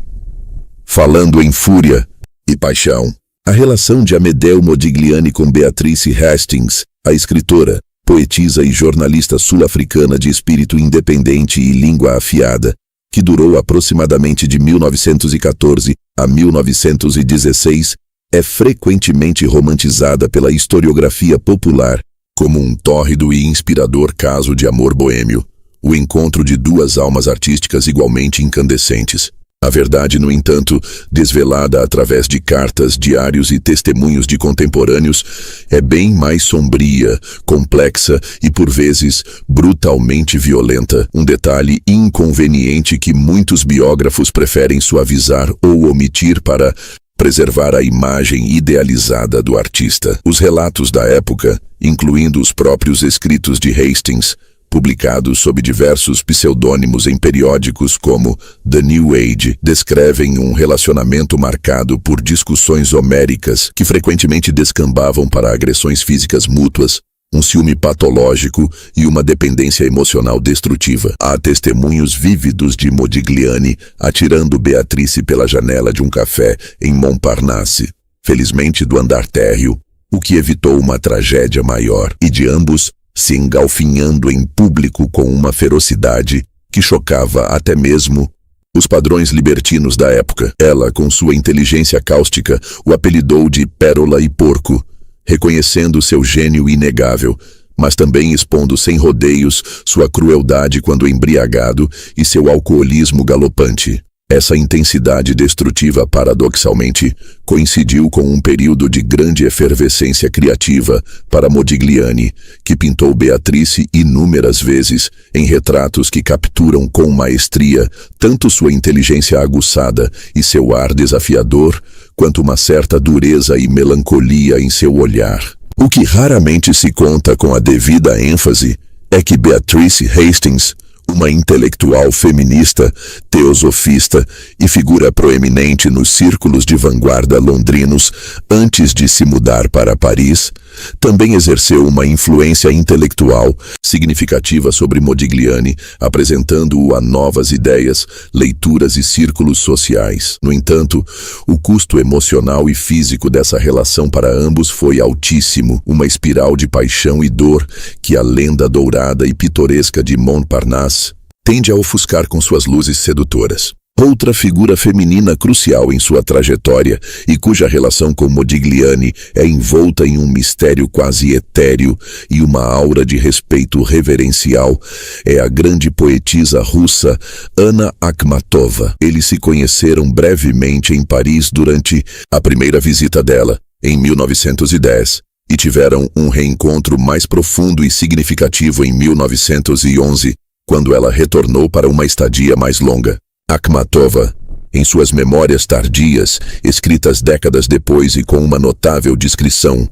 Falando em fúria e paixão, a relação de Amedeo Modigliani com Beatrice Hastings, a escritora, poetisa e jornalista sul-africana de espírito independente e língua afiada, que durou aproximadamente de 1914 a 1916, é frequentemente romantizada pela historiografia popular como um tórrido e inspirador caso de amor boêmio, o encontro de duas almas artísticas igualmente incandescentes. A verdade, no entanto, desvelada através de cartas, diários e testemunhos de contemporâneos, é bem mais sombria, complexa e, por vezes, brutalmente violenta. Um detalhe inconveniente que muitos biógrafos preferem suavizar ou omitir para preservar a imagem idealizada do artista. Os relatos da época, incluindo os próprios escritos de Hastings, publicados sob diversos pseudônimos em periódicos como The New Age, descrevem um relacionamento marcado por discussões homéricas que frequentemente descambavam para agressões físicas mútuas, um ciúme patológico e uma dependência emocional destrutiva. Há testemunhos vívidos de Modigliani atirando Beatrice pela janela de um café em Montparnasse, felizmente do andar térreo, o que evitou uma tragédia maior, e de ambos se engalfinhando em público com uma ferocidade que chocava até mesmo os padrões libertinos da época. Ela, com sua inteligência cáustica, o apelidou de Pérola e Porco, reconhecendo seu gênio inegável, mas também expondo sem rodeios sua crueldade quando embriagado e seu alcoolismo galopante. Essa intensidade destrutiva, paradoxalmente, coincidiu com um período de grande efervescência criativa para Modigliani, que pintou Beatrice inúmeras vezes em retratos que capturam com maestria tanto sua inteligência aguçada e seu ar desafiador, quanto uma certa dureza e melancolia em seu olhar. O que raramente se conta com a devida ênfase é que Beatrice Hastings, uma intelectual feminista, teosofista e figura proeminente nos círculos de vanguarda londrinos antes de se mudar para Paris, também exerceu uma influência intelectual significativa sobre Modigliani, apresentando-o a novas ideias, leituras e círculos sociais. No entanto, o custo emocional e físico dessa relação para ambos foi altíssimo, uma espiral de paixão e dor que a lenda dourada e pitoresca de Montparnasse tende a ofuscar com suas luzes sedutoras. Outra figura feminina crucial em sua trajetória e cuja relação com Modigliani é envolta em um mistério quase etéreo e uma aura de respeito reverencial é a grande poetisa russa Anna Akhmatova. Eles se conheceram brevemente em Paris durante a primeira visita dela, em 1910, e tiveram um reencontro mais profundo e significativo em 1911, quando ela retornou para uma estadia mais longa. Akhmatova, em suas memórias tardias, escritas décadas depois e com uma notável discrição,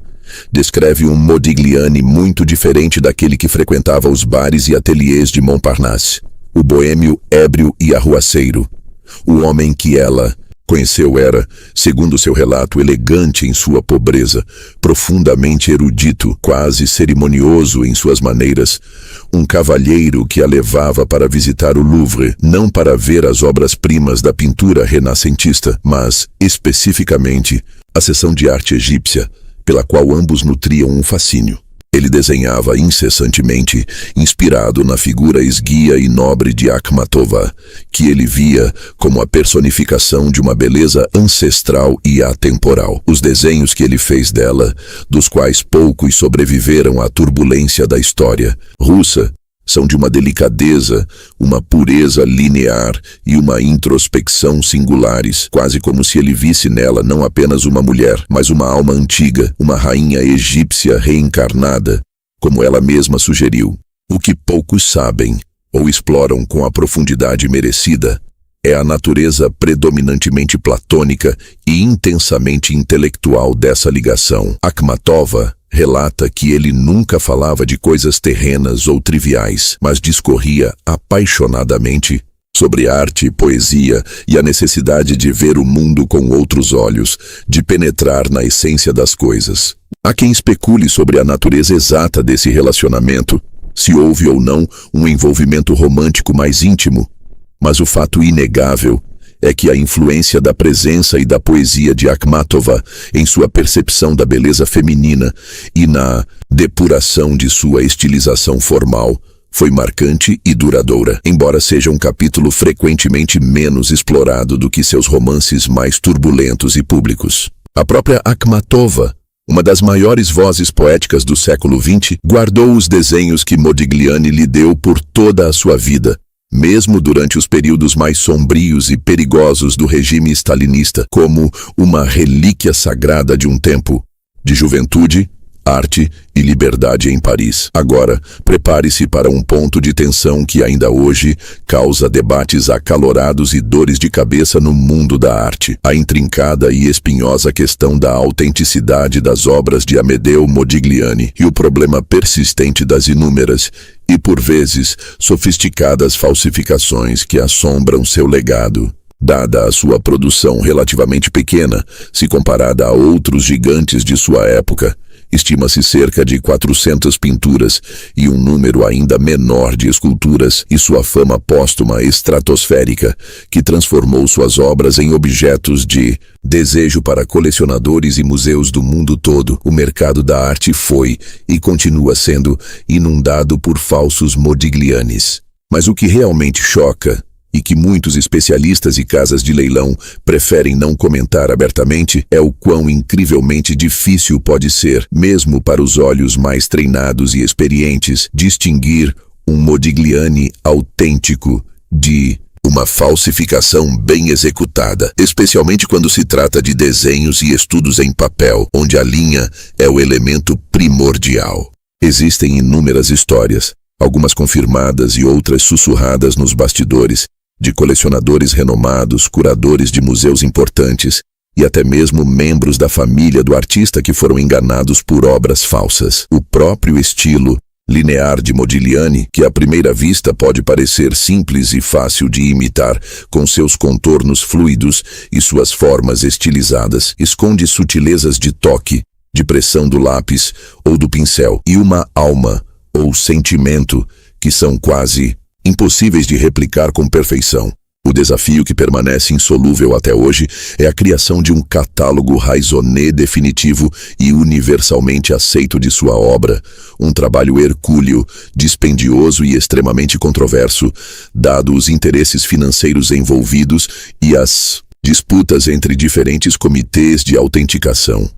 descreve um Modigliani muito diferente daquele que frequentava os bares e ateliês de Montparnasse, o boêmio ébrio e arruaceiro. O homem que ela conheceu era, segundo seu relato, elegante em sua pobreza, profundamente erudito, quase cerimonioso em suas maneiras, um cavalheiro que a levava para visitar o Louvre, não para ver as obras-primas da pintura renascentista, mas, especificamente, a seção de arte egípcia, pela qual ambos nutriam um fascínio. Ele desenhava incessantemente, inspirado na figura esguia e nobre de Akhmatova, que ele via como a personificação de uma beleza ancestral e atemporal. Os desenhos que ele fez dela, dos quais poucos sobreviveram à turbulência da história russa, são de uma delicadeza, uma pureza linear e uma introspecção singulares, quase como se ele visse nela não apenas uma mulher, mas uma alma antiga, uma rainha egípcia reencarnada, como ela mesma sugeriu. O que poucos sabem, ou exploram com a profundidade merecida, é a natureza predominantemente platônica e intensamente intelectual dessa ligação. Akhmatova relata que ele nunca falava de coisas terrenas ou triviais, mas discorria apaixonadamente sobre arte e poesia e a necessidade de ver o mundo com outros olhos, de penetrar na essência das coisas. Há quem especule sobre a natureza exata desse relacionamento, se houve ou não um envolvimento romântico mais íntimo, mas o fato inegável é que a influência da presença e da poesia de Akhmatova em sua percepção da beleza feminina e na depuração de sua estilização formal foi marcante e duradoura, embora seja um capítulo frequentemente menos explorado do que seus romances mais turbulentos e públicos. A própria Akhmatova, uma das maiores vozes poéticas do século XX, guardou os desenhos que Modigliani lhe deu por toda a sua vida, mesmo durante os períodos mais sombrios e perigosos do regime stalinista, como uma relíquia sagrada de um tempo de juventude, arte e liberdade em Paris. Agora, prepare-se para um ponto de tensão que ainda hoje causa debates acalorados e dores de cabeça no mundo da arte. A intrincada e espinhosa questão da autenticidade das obras de Amedeo Modigliani e o problema persistente das inúmeras e, por vezes, sofisticadas falsificações que assombram seu legado. Dada a sua produção relativamente pequena, se comparada a outros gigantes de sua época, estima-se cerca de 400 pinturas e um número ainda menor de esculturas, e sua fama póstuma estratosférica, que transformou suas obras em objetos de desejo para colecionadores e museus do mundo todo. O mercado da arte foi e continua sendo inundado por falsos Modiglianis. Mas o que realmente choca, e que muitos especialistas e casas de leilão preferem não comentar abertamente, é o quão incrivelmente difícil pode ser, mesmo para os olhos mais treinados e experientes, distinguir um Modigliani autêntico de uma falsificação bem executada, especialmente quando se trata de desenhos e estudos em papel, onde a linha é o elemento primordial. Existem inúmeras histórias, algumas confirmadas e outras sussurradas nos bastidores, de colecionadores renomados, curadores de museus importantes e até mesmo membros da família do artista que foram enganados por obras falsas. O próprio estilo linear de Modigliani, que à primeira vista pode parecer simples e fácil de imitar, com seus contornos fluidos e suas formas estilizadas, esconde sutilezas de toque, de pressão do lápis ou do pincel, e uma alma ou sentimento que são quase impossíveis de replicar com perfeição. O desafio que permanece insolúvel até hoje é a criação de um catálogo raisonné definitivo e universalmente aceito de sua obra, um trabalho hercúleo, dispendioso e extremamente controverso, dado os interesses financeiros envolvidos e as disputas entre diferentes comitês de autenticação.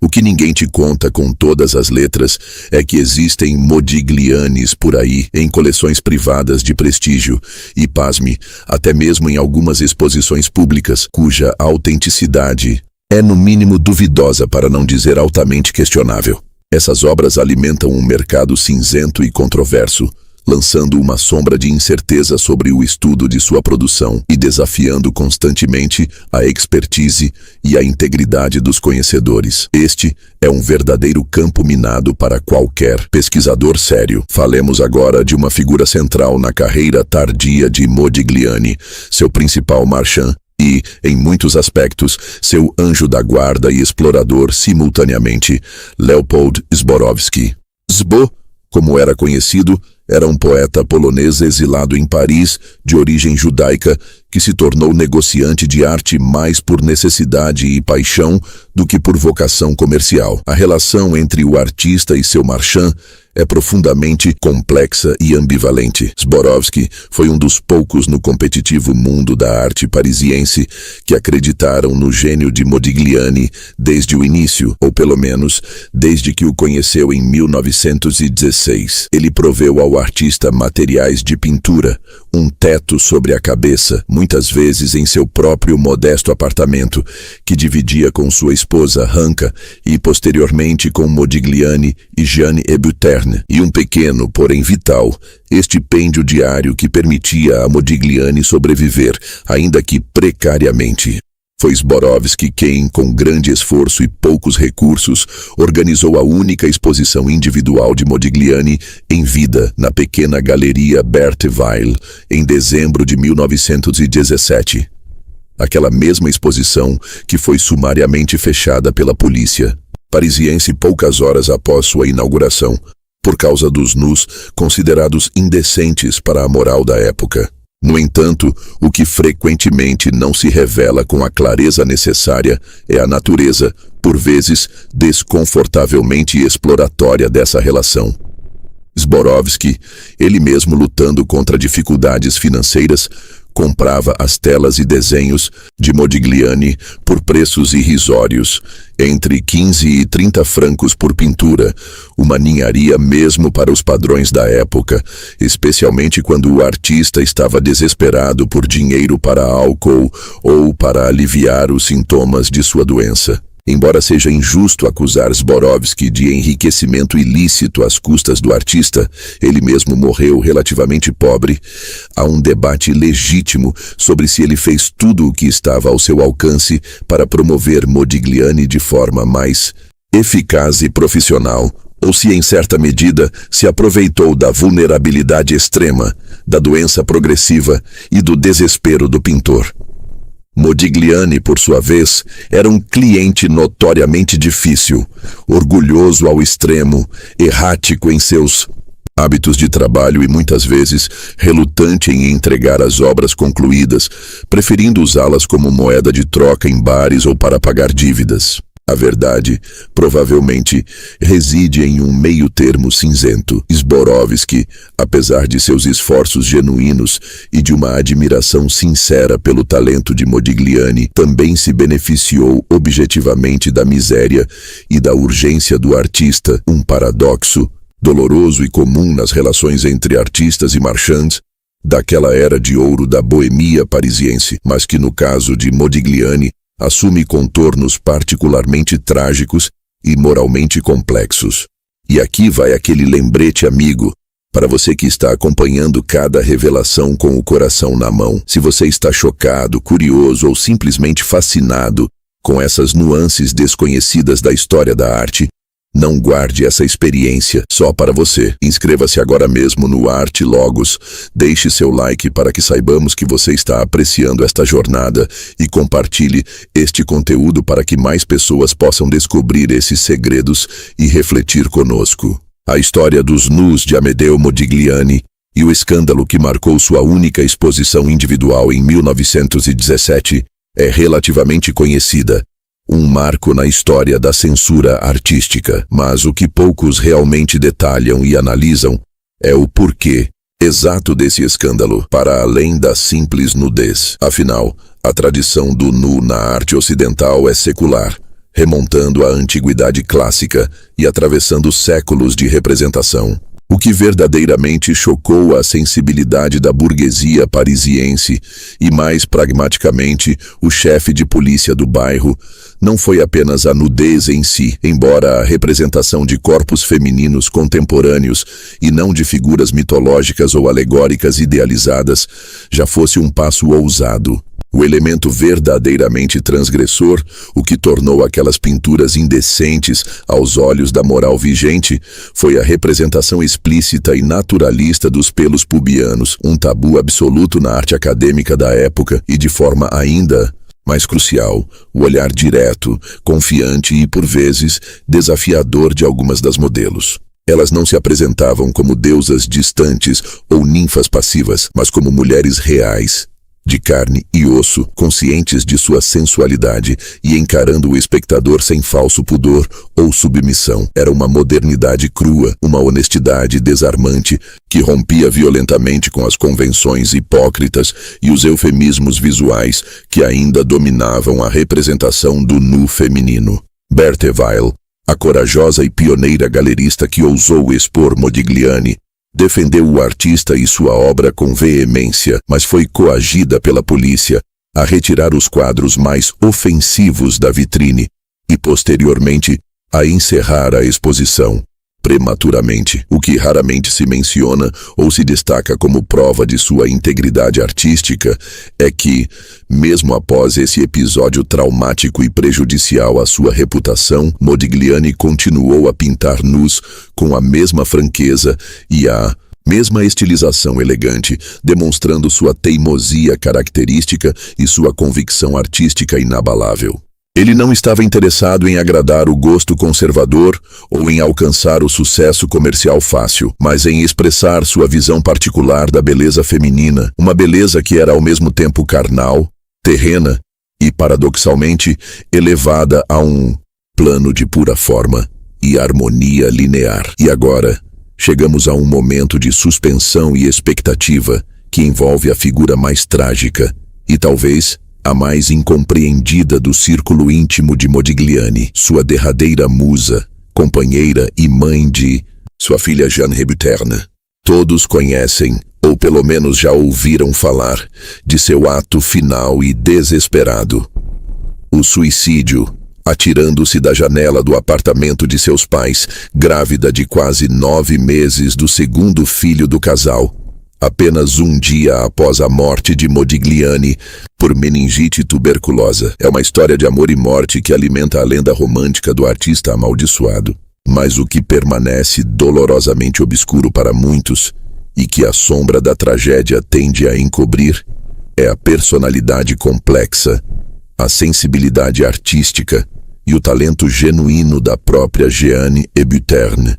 O que ninguém te conta com todas as letras é que existem Modiglianis por aí, em coleções privadas de prestígio, e, pasme, até mesmo em algumas exposições públicas, cuja autenticidade é no mínimo duvidosa, para não dizer altamente questionável. Essas obras alimentam um mercado cinzento e controverso, lançando uma sombra de incerteza sobre o estudo de sua produção e desafiando constantemente a expertise e a integridade dos conhecedores. Este é um verdadeiro campo minado para qualquer pesquisador sério. Falemos agora de uma figura central na carreira tardia de Modigliani, seu principal marchand e, em muitos aspectos, seu anjo da guarda e explorador simultaneamente, Leopold Zborowski. Zbo, como era conhecido, Era um poeta polonês exilado em Paris, de origem judaica, que se tornou negociante de arte mais por necessidade e paixão do que por vocação comercial. A relação entre o artista e seu marchand é profundamente complexa e ambivalente. Zborowski foi um dos poucos no competitivo mundo da arte parisiense que acreditaram no gênio de Modigliani desde o início, ou pelo menos desde que o conheceu em 1916. Ele proveu ao artista materiais de pintura, um teto sobre a cabeça, muitas vezes em seu próprio modesto apartamento, que dividia com sua esposa Hanka e posteriormente com Modigliani e Jeanne Hébuterne, e um pequeno, porém vital, estipêndio diário que permitia a Modigliani sobreviver, ainda que precariamente. Foi Zborowski quem, com grande esforço e poucos recursos, organizou a única exposição individual de Modigliani em vida na pequena galeria Berthe Weil, em dezembro de 1917. Aquela mesma exposição que foi sumariamente fechada pela polícia parisiense poucas horas após sua inauguração, por causa dos nus considerados indecentes para a moral da época. No entanto, o que frequentemente não se revela com a clareza necessária é a natureza, por vezes, desconfortavelmente exploratória dessa relação. Zborowski, ele mesmo lutando contra dificuldades financeiras, comprava as telas e desenhos de Modigliani por preços irrisórios, entre 15 e 30 francos por pintura, uma ninharia mesmo para os padrões da época, especialmente quando o artista estava desesperado por dinheiro para álcool ou para aliviar os sintomas de sua doença. Embora seja injusto acusar Zborowski de enriquecimento ilícito às custas do artista, ele mesmo morreu relativamente pobre. Há um debate legítimo sobre se ele fez tudo o que estava ao seu alcance para promover Modigliani de forma mais eficaz e profissional, ou se em certa medida se aproveitou da vulnerabilidade extrema, da doença progressiva e do desespero do pintor. Modigliani, por sua vez, era um cliente notoriamente difícil, orgulhoso ao extremo, errático em seus hábitos de trabalho e muitas vezes relutante em entregar as obras concluídas, preferindo usá-las como moeda de troca em bares ou para pagar dívidas. A verdade, provavelmente, reside em um meio-termo cinzento. Zborowski, apesar de seus esforços genuínos e de uma admiração sincera pelo talento de Modigliani, também se beneficiou objetivamente da miséria e da urgência do artista, um paradoxo doloroso e comum nas relações entre artistas e marchands daquela era de ouro da boemia parisiense, mas que no caso de Modigliani assume contornos particularmente trágicos e moralmente complexos. E aqui vai aquele lembrete amigo, para você que está acompanhando cada revelação com o coração na mão. Se você está chocado, curioso ou simplesmente fascinado com essas nuances desconhecidas da história da arte, não guarde essa experiência só para você. Inscreva-se agora mesmo no Arte Logos, deixe seu like para que saibamos que você está apreciando esta jornada e compartilhe este conteúdo para que mais pessoas possam descobrir esses segredos e refletir conosco. A história dos nus de Amedeo Modigliani e o escândalo que marcou sua única exposição individual em 1917 é relativamente conhecida. Um marco na história da censura artística. Mas o que poucos realmente detalham e analisam é o porquê exato desse escândalo, para além da simples nudez. Afinal, a tradição do nu na arte ocidental é secular, remontando à antiguidade clássica e atravessando séculos de representação. O que verdadeiramente chocou a sensibilidade da burguesia parisiense e, mais pragmaticamente, o chefe de polícia do bairro, não foi apenas a nudez em si, embora a representação de corpos femininos contemporâneos e não de figuras mitológicas ou alegóricas idealizadas já fosse um passo ousado. O elemento verdadeiramente transgressor, o que tornou aquelas pinturas indecentes aos olhos da moral vigente, foi a representação explícita e naturalista dos pelos pubianos, um tabu absoluto na arte acadêmica da época e, de forma ainda mais crucial, o olhar direto, confiante e, por vezes, desafiador de algumas das modelos. Elas não se apresentavam como deusas distantes ou ninfas passivas, mas como mulheres reais, de carne e osso, conscientes de sua sensualidade e encarando o espectador sem falso pudor ou submissão. Era uma modernidade crua, uma honestidade desarmante que rompia violentamente com as convenções hipócritas e os eufemismos visuais que ainda dominavam a representação do nu feminino. Berthe Weil, a corajosa e pioneira galerista que ousou expor Modigliani, defendeu o artista e sua obra com veemência, mas foi coagida pela polícia a retirar os quadros mais ofensivos da vitrine e, posteriormente, a encerrar a exposição prematuramente. O que raramente se menciona ou se destaca como prova de sua integridade artística é que, mesmo após esse episódio traumático e prejudicial à sua reputação, Modigliani continuou a pintar nus com a mesma franqueza e a mesma estilização elegante, demonstrando sua teimosia característica e sua convicção artística inabalável. Ele não estava interessado em agradar o gosto conservador ou em alcançar o sucesso comercial fácil, mas em expressar sua visão particular da beleza feminina, uma beleza que era ao mesmo tempo carnal, terrena e, paradoxalmente, elevada a um plano de pura forma e harmonia linear. E agora, chegamos a um momento de suspensão e expectativa que envolve a figura mais trágica e, talvez, a mais incompreendida do círculo íntimo de Modigliani, sua derradeira musa, companheira e mãe de sua filha Jeanne Hébuterne. Todos conhecem, ou pelo menos já ouviram falar, de seu ato final e desesperado: o suicídio, atirando-se da janela do apartamento de seus pais, grávida de quase 9 meses do segundo filho do casal, apenas um dia após a morte de Modigliani por meningite tuberculosa. É uma história de amor e morte que alimenta a lenda romântica do artista amaldiçoado. Mas o que permanece dolorosamente obscuro para muitos, e que a sombra da tragédia tende a encobrir, é a personalidade complexa, a sensibilidade artística e o talento genuíno da própria Jeanne Hébuterne.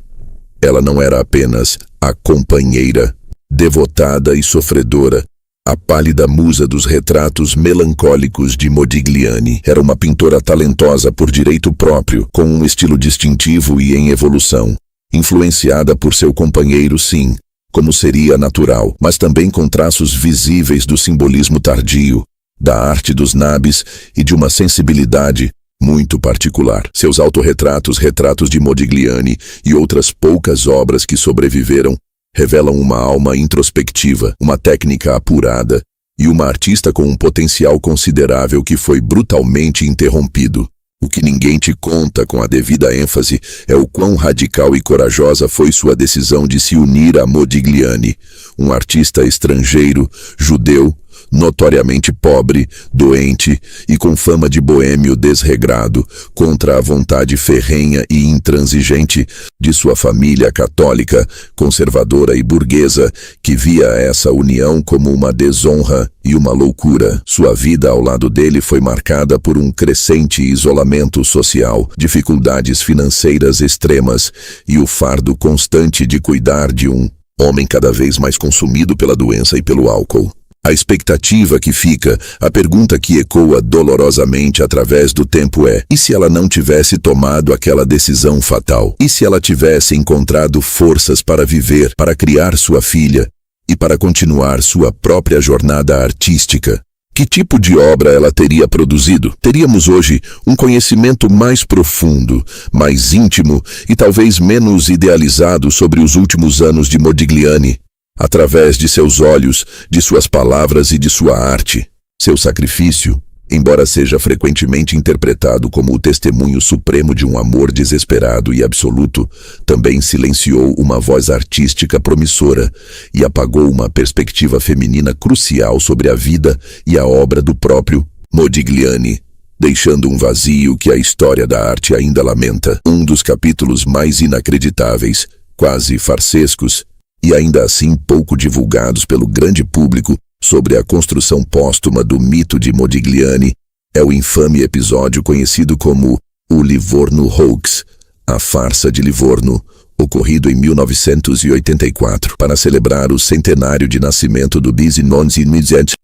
Ela não era apenas a companheira, devotada e sofredora, a pálida musa dos retratos melancólicos de Modigliani. Era uma pintora talentosa por direito próprio, com um estilo distintivo e em evolução, influenciada por seu companheiro, sim, como seria natural, mas também com traços visíveis do simbolismo tardio, da arte dos nabis e de uma sensibilidade muito particular. Seus autorretratos, retratos de Modigliani e outras poucas obras que sobreviveram revelam uma alma introspectiva, uma técnica apurada e uma artista com um potencial considerável que foi brutalmente interrompido. O que ninguém te conta com a devida ênfase é o quão radical e corajosa foi sua decisão de se unir a Modigliani, um artista estrangeiro, judeu, notoriamente pobre, doente e com fama de boêmio desregrado, contra a vontade ferrenha e intransigente de sua família católica, conservadora e burguesa, que via essa união como uma desonra e uma loucura. Sua vida ao lado dele foi marcada por um crescente isolamento social, dificuldades financeiras extremas e o fardo constante de cuidar de um homem cada vez mais consumido pela doença e pelo álcool. A expectativa que fica, a pergunta que ecoa dolorosamente através do tempo é: e se ela não tivesse tomado aquela decisão fatal? E se ela tivesse encontrado forças para viver, para criar sua filha e para continuar sua própria jornada artística? Que tipo de obra ela teria produzido? Teríamos hoje um conhecimento mais profundo, mais íntimo e talvez menos idealizado sobre os últimos anos de Modigliani, através de seus olhos, de suas palavras e de sua arte. Seu sacrifício, embora seja frequentemente interpretado como o testemunho supremo de um amor desesperado e absoluto, também silenciou uma voz artística promissora e apagou uma perspectiva feminina crucial sobre a vida e a obra do próprio Modigliani, deixando um vazio que a história da arte ainda lamenta. Um dos capítulos mais inacreditáveis, quase farsescos, e ainda assim pouco divulgados pelo grande público sobre a construção póstuma do mito de Modigliani, é o infame episódio conhecido como o Livorno Hoax, a farsa de Livorno, ocorrido em 1984. Para celebrar o centenário de nascimento do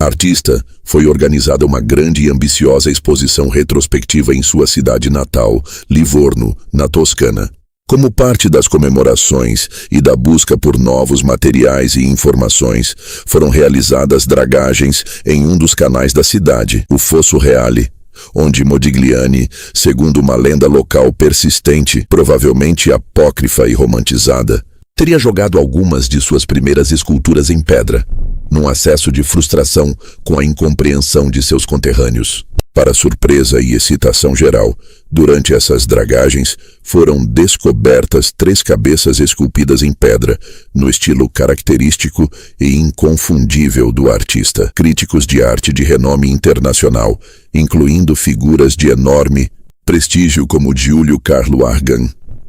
artista, foi organizada uma grande e ambiciosa exposição retrospectiva em sua cidade natal, Livorno, na Toscana. Como parte das comemorações e da busca por novos materiais e informações, foram realizadas dragagens em um dos canais da cidade, o Fosso Reale, onde Modigliani, segundo uma lenda local persistente, provavelmente apócrifa e romantizada, teria jogado algumas de suas primeiras esculturas em pedra, num acesso de frustração com a incompreensão de seus conterrâneos. Para surpresa e excitação geral, durante essas dragagens foram descobertas 3 cabeças esculpidas em pedra, no estilo característico e inconfundível do artista. Críticos de arte de renome internacional, incluindo figuras de enorme prestígio como Giulio Carlo Argan,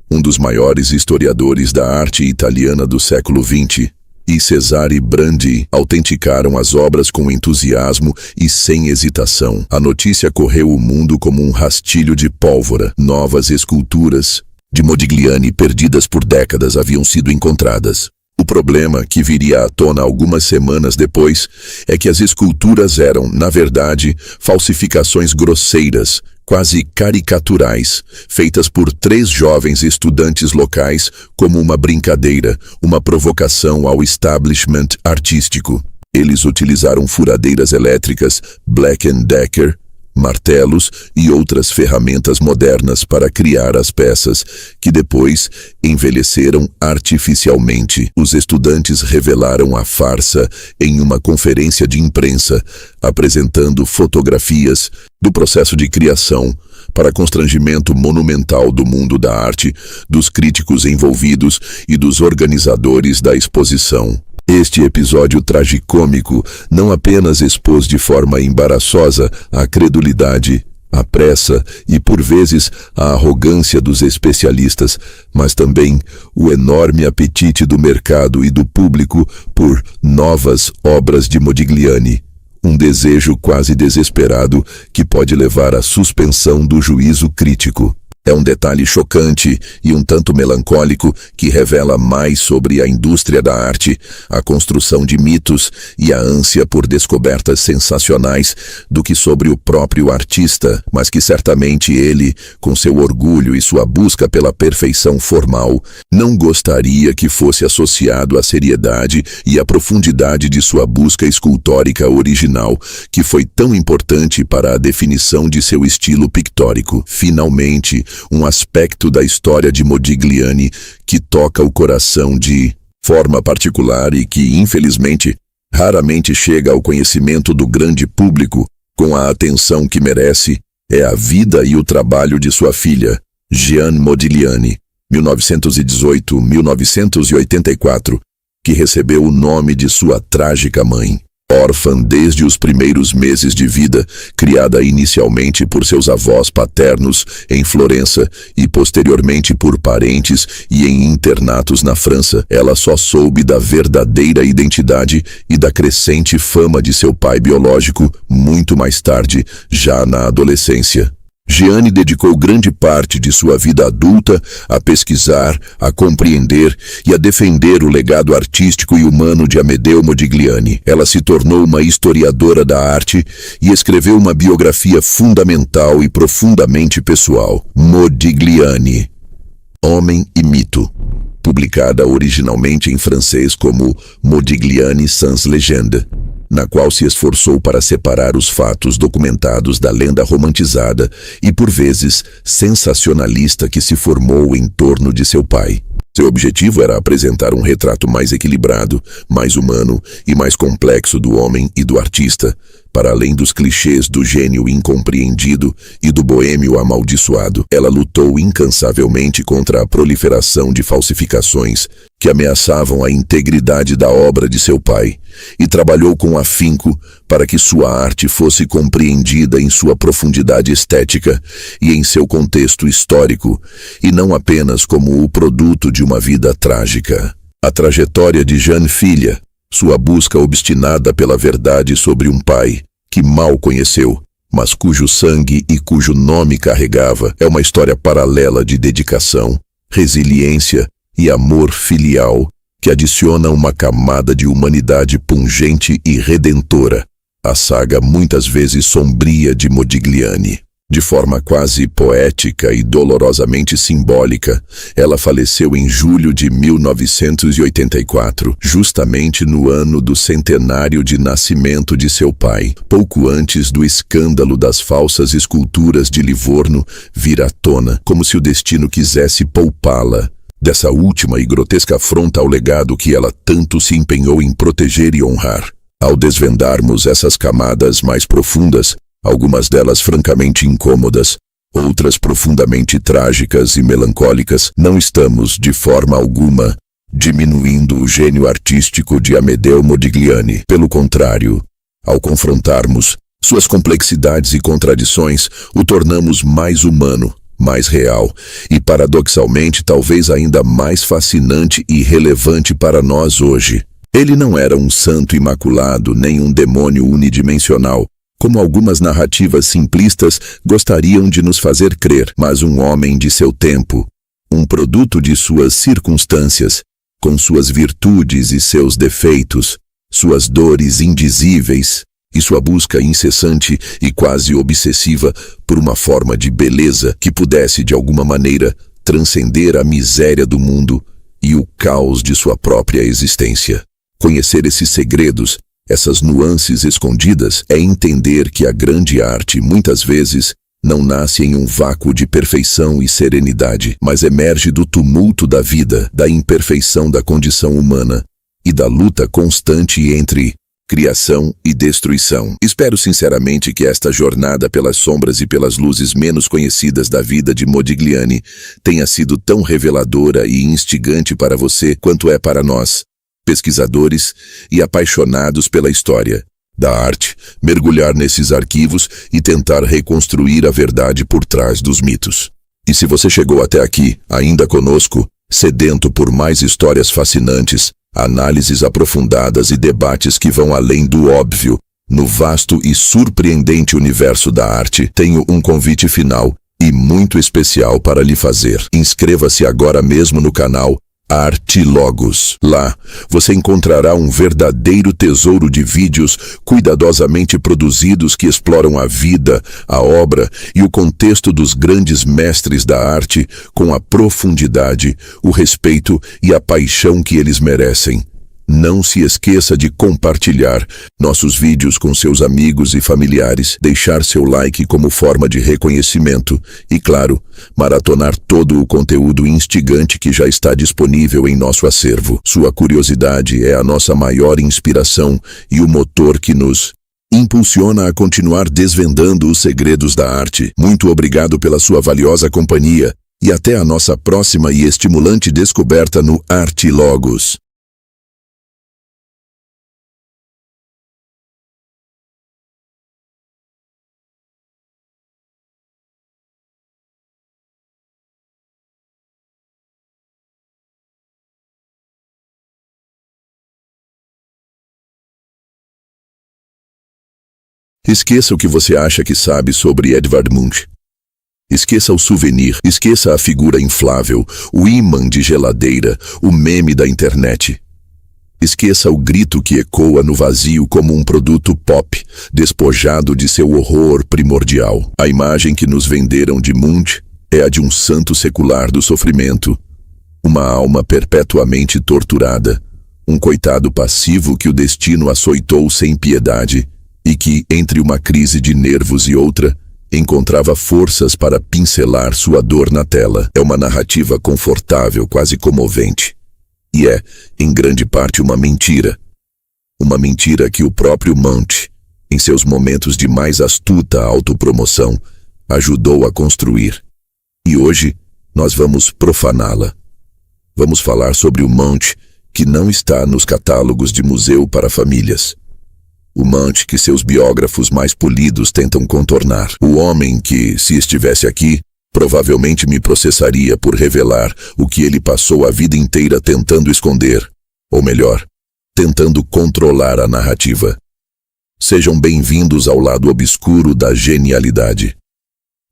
um dos maiores historiadores da arte italiana do século XX, e Cesare Brandi, autenticaram as obras com entusiasmo e sem hesitação. A notícia correu o mundo como um rastilho de pólvora. Novas esculturas de Modigliani perdidas por décadas haviam sido encontradas. O problema, que viria à tona algumas semanas depois, é que as esculturas eram, na verdade, falsificações grosseiras, quase caricaturais, feitas por 3 jovens estudantes locais como uma brincadeira, uma provocação ao establishment artístico. Eles utilizaram furadeiras elétricas Black & Decker, martelos e outras ferramentas modernas para criar as peças, que depois envelheceram artificialmente. Os estudantes revelaram a farsa em uma conferência de imprensa, apresentando fotografias do processo de criação, para constrangimento monumental do mundo da arte, dos críticos envolvidos e dos organizadores da exposição. Este episódio tragicômico não apenas expôs de forma embaraçosa a credulidade, a pressa e, por vezes, a arrogância dos especialistas, mas também o enorme apetite do mercado e do público por novas obras de Modigliani. Um desejo quase desesperado que pode levar à suspensão do juízo crítico. É um detalhe chocante e um tanto melancólico que revela mais sobre a indústria da arte, a construção de mitos e a ânsia por descobertas sensacionais do que sobre o próprio artista, mas que certamente ele, com seu orgulho e sua busca pela perfeição formal, não gostaria que fosse associado à seriedade e à profundidade de sua busca escultórica original, que foi tão importante para a definição de seu estilo pictórico. Finalmente, um aspecto da história de Modigliani que toca o coração de forma particular e que, infelizmente, raramente chega ao conhecimento do grande público com a atenção que merece, é a vida e o trabalho de sua filha, Jeanne Modigliani, 1918-1984, que recebeu o nome de sua trágica mãe. Órfã desde os primeiros meses de vida, criada inicialmente por seus avós paternos em Florença e posteriormente por parentes e em internatos na França, ela só soube da verdadeira identidade e da crescente fama de seu pai biológico muito mais tarde, já na adolescência. Jeanne dedicou grande parte de sua vida adulta a pesquisar, a compreender e a defender o legado artístico e humano de Amedeo Modigliani. Ela se tornou uma historiadora da arte e escreveu uma biografia fundamental e profundamente pessoal, Modigliani, Homem e Mito, publicada originalmente em francês como Modigliani sans légende, na qual se esforçou para separar os fatos documentados da lenda romantizada e, por vezes, sensacionalista que se formou em torno de seu pai. Seu objetivo era apresentar um retrato mais equilibrado, mais humano e mais complexo do homem e do artista, para além dos clichês do gênio incompreendido e do boêmio amaldiçoado. Ela lutou incansavelmente contra a proliferação de falsificações que ameaçavam a integridade da obra de seu pai, e trabalhou com afinco para que sua arte fosse compreendida em sua profundidade estética e em seu contexto histórico, e não apenas como o produto de uma vida trágica. A trajetória de Jeanne filha, sua busca obstinada pela verdade sobre um pai que mal conheceu, mas cujo sangue e cujo nome carregava, é uma história paralela de dedicação, resiliência, e amor filial que adiciona uma camada de humanidade pungente e redentora à saga muitas vezes sombria de Modigliani. De forma quase poética e dolorosamente simbólica, ela faleceu em julho de 1984, justamente no ano do centenário de nascimento de seu pai, pouco antes do escândalo das falsas esculturas de Livorno vir à tona, como se o destino quisesse poupá-la dessa última e grotesca afronta ao legado que ela tanto se empenhou em proteger e honrar. Ao desvendarmos essas camadas mais profundas, algumas delas francamente incômodas, outras profundamente trágicas e melancólicas, não estamos, de forma alguma, diminuindo o gênio artístico de Amedeo Modigliani. Pelo contrário, ao confrontarmos suas complexidades e contradições, o tornamos mais humano, mais real e, paradoxalmente, talvez ainda mais fascinante e relevante para nós hoje. Ele não era um santo imaculado nem um demônio unidimensional, como algumas narrativas simplistas gostariam de nos fazer crer, mas um homem de seu tempo, um produto de suas circunstâncias, com suas virtudes e seus defeitos, suas dores indizíveis e sua busca incessante e quase obsessiva por uma forma de beleza que pudesse, de alguma maneira, transcender a miséria do mundo e o caos de sua própria existência. Conhecer esses segredos, essas nuances escondidas, é entender que a grande arte, muitas vezes, não nasce em um vácuo de perfeição e serenidade, mas emerge do tumulto da vida, da imperfeição da condição humana e da luta constante entre criação e destruição. Espero sinceramente que esta jornada pelas sombras e pelas luzes menos conhecidas da vida de Modigliani tenha sido tão reveladora e instigante para você quanto é para nós, pesquisadores e apaixonados pela história da arte, mergulhar nesses arquivos e tentar reconstruir a verdade por trás dos mitos. E se você chegou até aqui, ainda conosco, sedento por mais histórias fascinantes, análises aprofundadas e debates que vão além do óbvio, no vasto e surpreendente universo da arte, tenho um convite final e muito especial para lhe fazer. Inscreva-se agora mesmo no canal Artilogos. Lá, você encontrará um verdadeiro tesouro de vídeos cuidadosamente produzidos que exploram a vida, a obra e o contexto dos grandes mestres da arte com a profundidade, o respeito e a paixão que eles merecem. Não se esqueça de compartilhar nossos vídeos com seus amigos e familiares, deixar seu like como forma de reconhecimento e, claro, maratonar todo o conteúdo instigante que já está disponível em nosso acervo. Sua curiosidade é a nossa maior inspiração e o motor que nos impulsiona a continuar desvendando os segredos da arte. Muito obrigado pela sua valiosa companhia e até a nossa próxima e estimulante descoberta no Artilogos. Esqueça o que você acha que sabe sobre Edvard Munch. Esqueça o souvenir, esqueça a figura inflável, o ímã de geladeira, o meme da internet. Esqueça o grito que ecoa no vazio como um produto pop, despojado de seu horror primordial. A imagem que nos venderam de Munch é a de um santo secular do sofrimento, uma alma perpetuamente torturada, um coitado passivo que o destino açoitou sem piedade, e que, entre uma crise de nervos e outra, encontrava forças para pincelar sua dor na tela. É uma narrativa confortável, quase comovente. E é, em grande parte, uma mentira. Uma mentira que o próprio Munch, em seus momentos de mais astuta autopromoção, ajudou a construir. E hoje, nós vamos profaná-la. Vamos falar sobre o Munch que não está nos catálogos de museu para famílias. O Munch que seus biógrafos mais polidos tentam contornar. O homem que, se estivesse aqui, provavelmente me processaria por revelar o que ele passou a vida inteira tentando esconder. Ou melhor, tentando controlar a narrativa. Sejam bem-vindos ao lado obscuro da genialidade.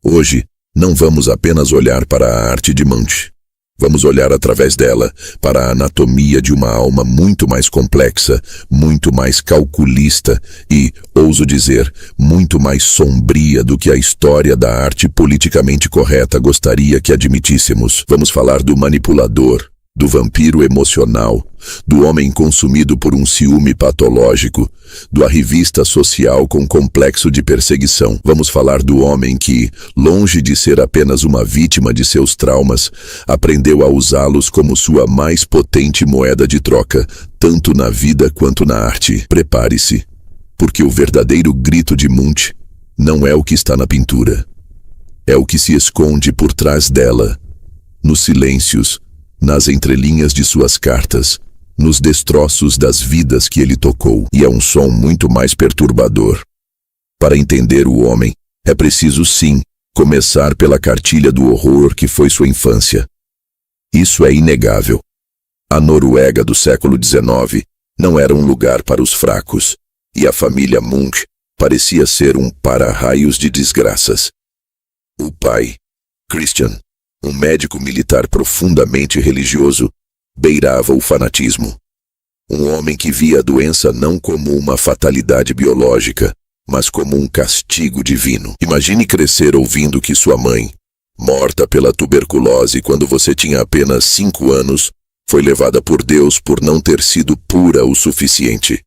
Hoje, não vamos apenas olhar para a arte de Munch. Vamos olhar através dela para a anatomia de uma alma muito mais complexa, muito mais calculista e, ouso dizer, muito mais sombria do que a história da arte politicamente correta gostaria que admitíssemos. Vamos falar do manipulador, do vampiro emocional, do homem consumido por um ciúme patológico, do arrivista social com complexo de perseguição. Vamos falar do homem que, longe de ser apenas uma vítima de seus traumas, aprendeu a usá-los como sua mais potente moeda de troca, tanto na vida quanto na arte. Prepare-se, porque o verdadeiro grito de Munch não é o que está na pintura. É o que se esconde por trás dela, nos silêncios, nas entrelinhas de suas cartas, nos destroços das vidas que ele tocou. E é um som muito mais perturbador. Para entender o homem, é preciso sim começar pela cartilha do horror que foi sua infância. Isso é inegável. A Noruega do século XIX não era um lugar para os fracos, e a família Munch parecia ser um para-raios de desgraças. O pai, Christian, um médico militar profundamente religioso, beirava o fanatismo. Um homem que via a doença não como uma fatalidade biológica, mas como um castigo divino. Imagine crescer ouvindo que sua mãe, morta pela tuberculose quando você tinha apenas 5 anos, foi levada por Deus por não ter sido pura o suficiente.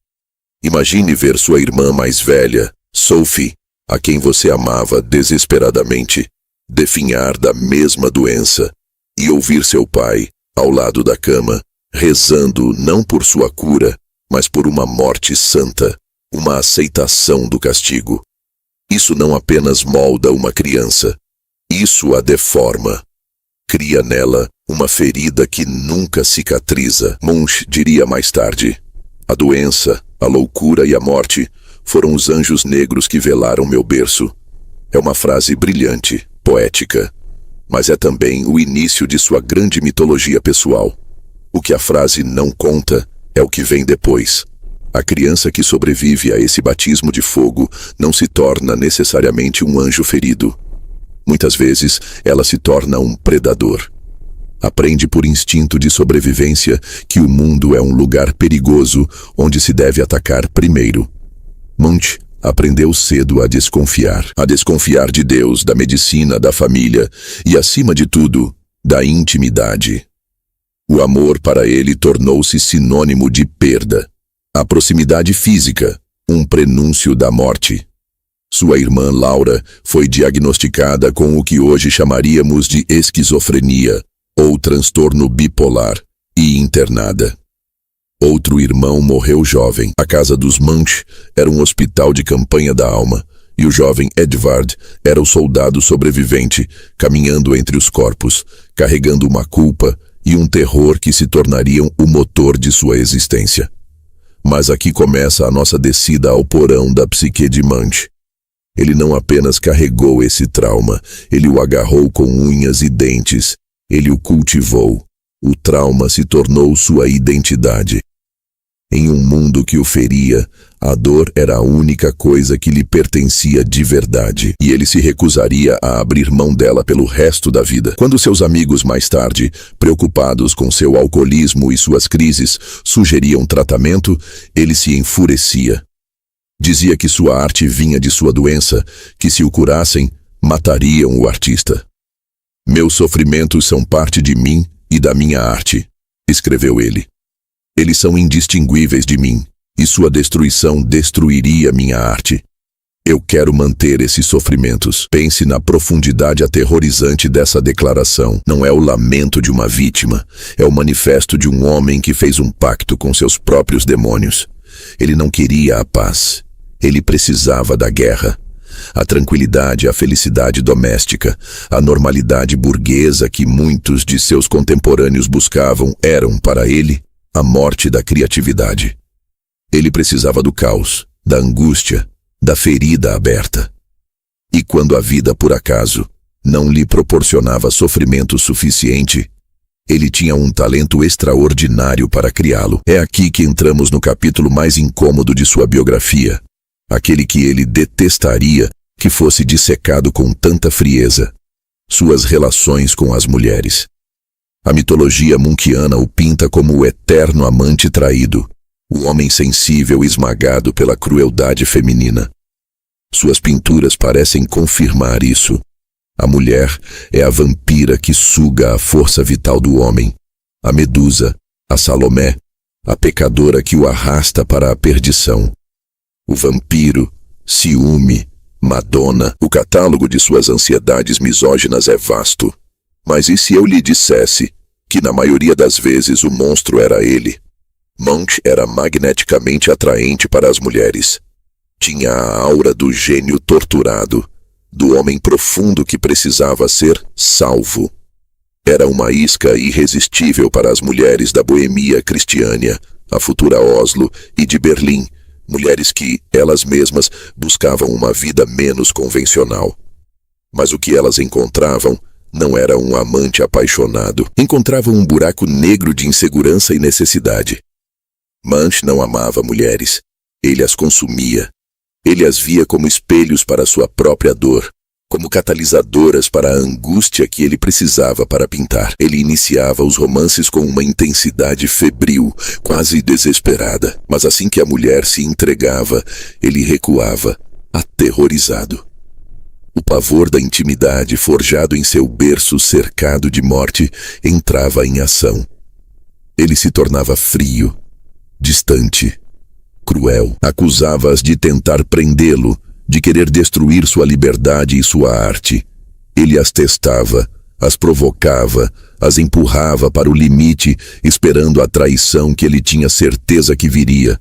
Imagine ver sua irmã mais velha, Sophie, a quem você amava desesperadamente, definhar da mesma doença, e ouvir seu pai, ao lado da cama, rezando não por sua cura, mas por uma morte santa, uma aceitação do castigo. Isso não apenas molda uma criança, isso a deforma. Cria nela uma ferida que nunca cicatriza. Munch diria mais tarde: a doença, a loucura e a morte foram os anjos negros que velaram meu berço. É uma frase brilhante, poética, mas é também o início de sua grande mitologia pessoal. O que a frase não conta é o que vem depois. A criança que sobrevive a esse batismo de fogo não se torna necessariamente um anjo ferido. Muitas vezes, ela se torna um predador. Aprende por instinto de sobrevivência que o mundo é um lugar perigoso onde se deve atacar primeiro. Munch aprendeu cedo a desconfiar de Deus, da medicina, da família e, acima de tudo, da intimidade. O amor para ele tornou-se sinônimo de perda. A proximidade física, um prenúncio da morte. Sua irmã Laura foi diagnosticada com o que hoje chamaríamos de esquizofrenia, ou transtorno bipolar, e internada. Outro irmão morreu jovem. A casa dos Munch era um hospital de campanha da alma, e o jovem Edvard era o soldado sobrevivente, caminhando entre os corpos, carregando uma culpa e um terror que se tornariam o motor de sua existência. Mas aqui começa a nossa descida ao porão da psique de Munch. Ele não apenas carregou esse trauma, ele o agarrou com unhas e dentes, ele o cultivou. O trauma se tornou sua identidade. Em um mundo que o feria, a dor era a única coisa que lhe pertencia de verdade, e ele se recusaria a abrir mão dela pelo resto da vida. Quando seus amigos mais tarde, preocupados com seu alcoolismo e suas crises, sugeriam tratamento, ele se enfurecia. Dizia que sua arte vinha de sua doença, que se o curassem, matariam o artista. Meus sofrimentos são parte de mim e da minha arte, escreveu ele. Eles são indistinguíveis de mim, e sua destruição destruiria minha arte. Eu quero manter esses sofrimentos. Pense na profundidade aterrorizante dessa declaração. Não é o lamento de uma vítima, é o manifesto de um homem que fez um pacto com seus próprios demônios. Ele não queria a paz. Ele precisava da guerra. A tranquilidade, a felicidade doméstica, a normalidade burguesa que muitos de seus contemporâneos buscavam eram, para ele, a morte da criatividade. Ele precisava do caos, da angústia, da ferida aberta. E quando a vida, por acaso, não lhe proporcionava sofrimento suficiente, ele tinha um talento extraordinário para criá-lo. É aqui que entramos no capítulo mais incômodo de sua biografia, aquele que ele detestaria que fosse dissecado com tanta frieza: suas relações com as mulheres. A mitologia munkiana o pinta como o eterno amante traído, o homem sensível esmagado pela crueldade feminina. Suas pinturas parecem confirmar isso. A mulher é a vampira que suga a força vital do homem, a Medusa, a Salomé, a pecadora que o arrasta para a perdição. O vampiro, ciúme, Madonna, o catálogo de suas ansiedades misóginas é vasto. Mas e se eu lhe dissesse que na maioria das vezes o monstro era ele? Munch era magneticamente atraente para as mulheres. Tinha a aura do gênio torturado, do homem profundo que precisava ser salvo. Era uma isca irresistível para as mulheres da Boemia Cristiânia, a futura Oslo e de Berlim, mulheres que, elas mesmas, buscavam uma vida menos convencional. Mas o que elas encontravam não era um amante apaixonado. Encontravam um buraco negro de insegurança e necessidade. Munch não amava mulheres. Ele as consumia. Ele as via como espelhos para sua própria dor, como catalisadoras para a angústia que ele precisava para pintar. Ele iniciava os romances com uma intensidade febril, quase desesperada. Mas assim que a mulher se entregava, ele recuava, aterrorizado. O pavor da intimidade, forjado em seu berço cercado de morte, entrava em ação. Ele se tornava frio, distante, cruel. Acusava-as de tentar prendê-lo, de querer destruir sua liberdade e sua arte. Ele as testava, as provocava, as empurrava para o limite, esperando a traição que ele tinha certeza que viria.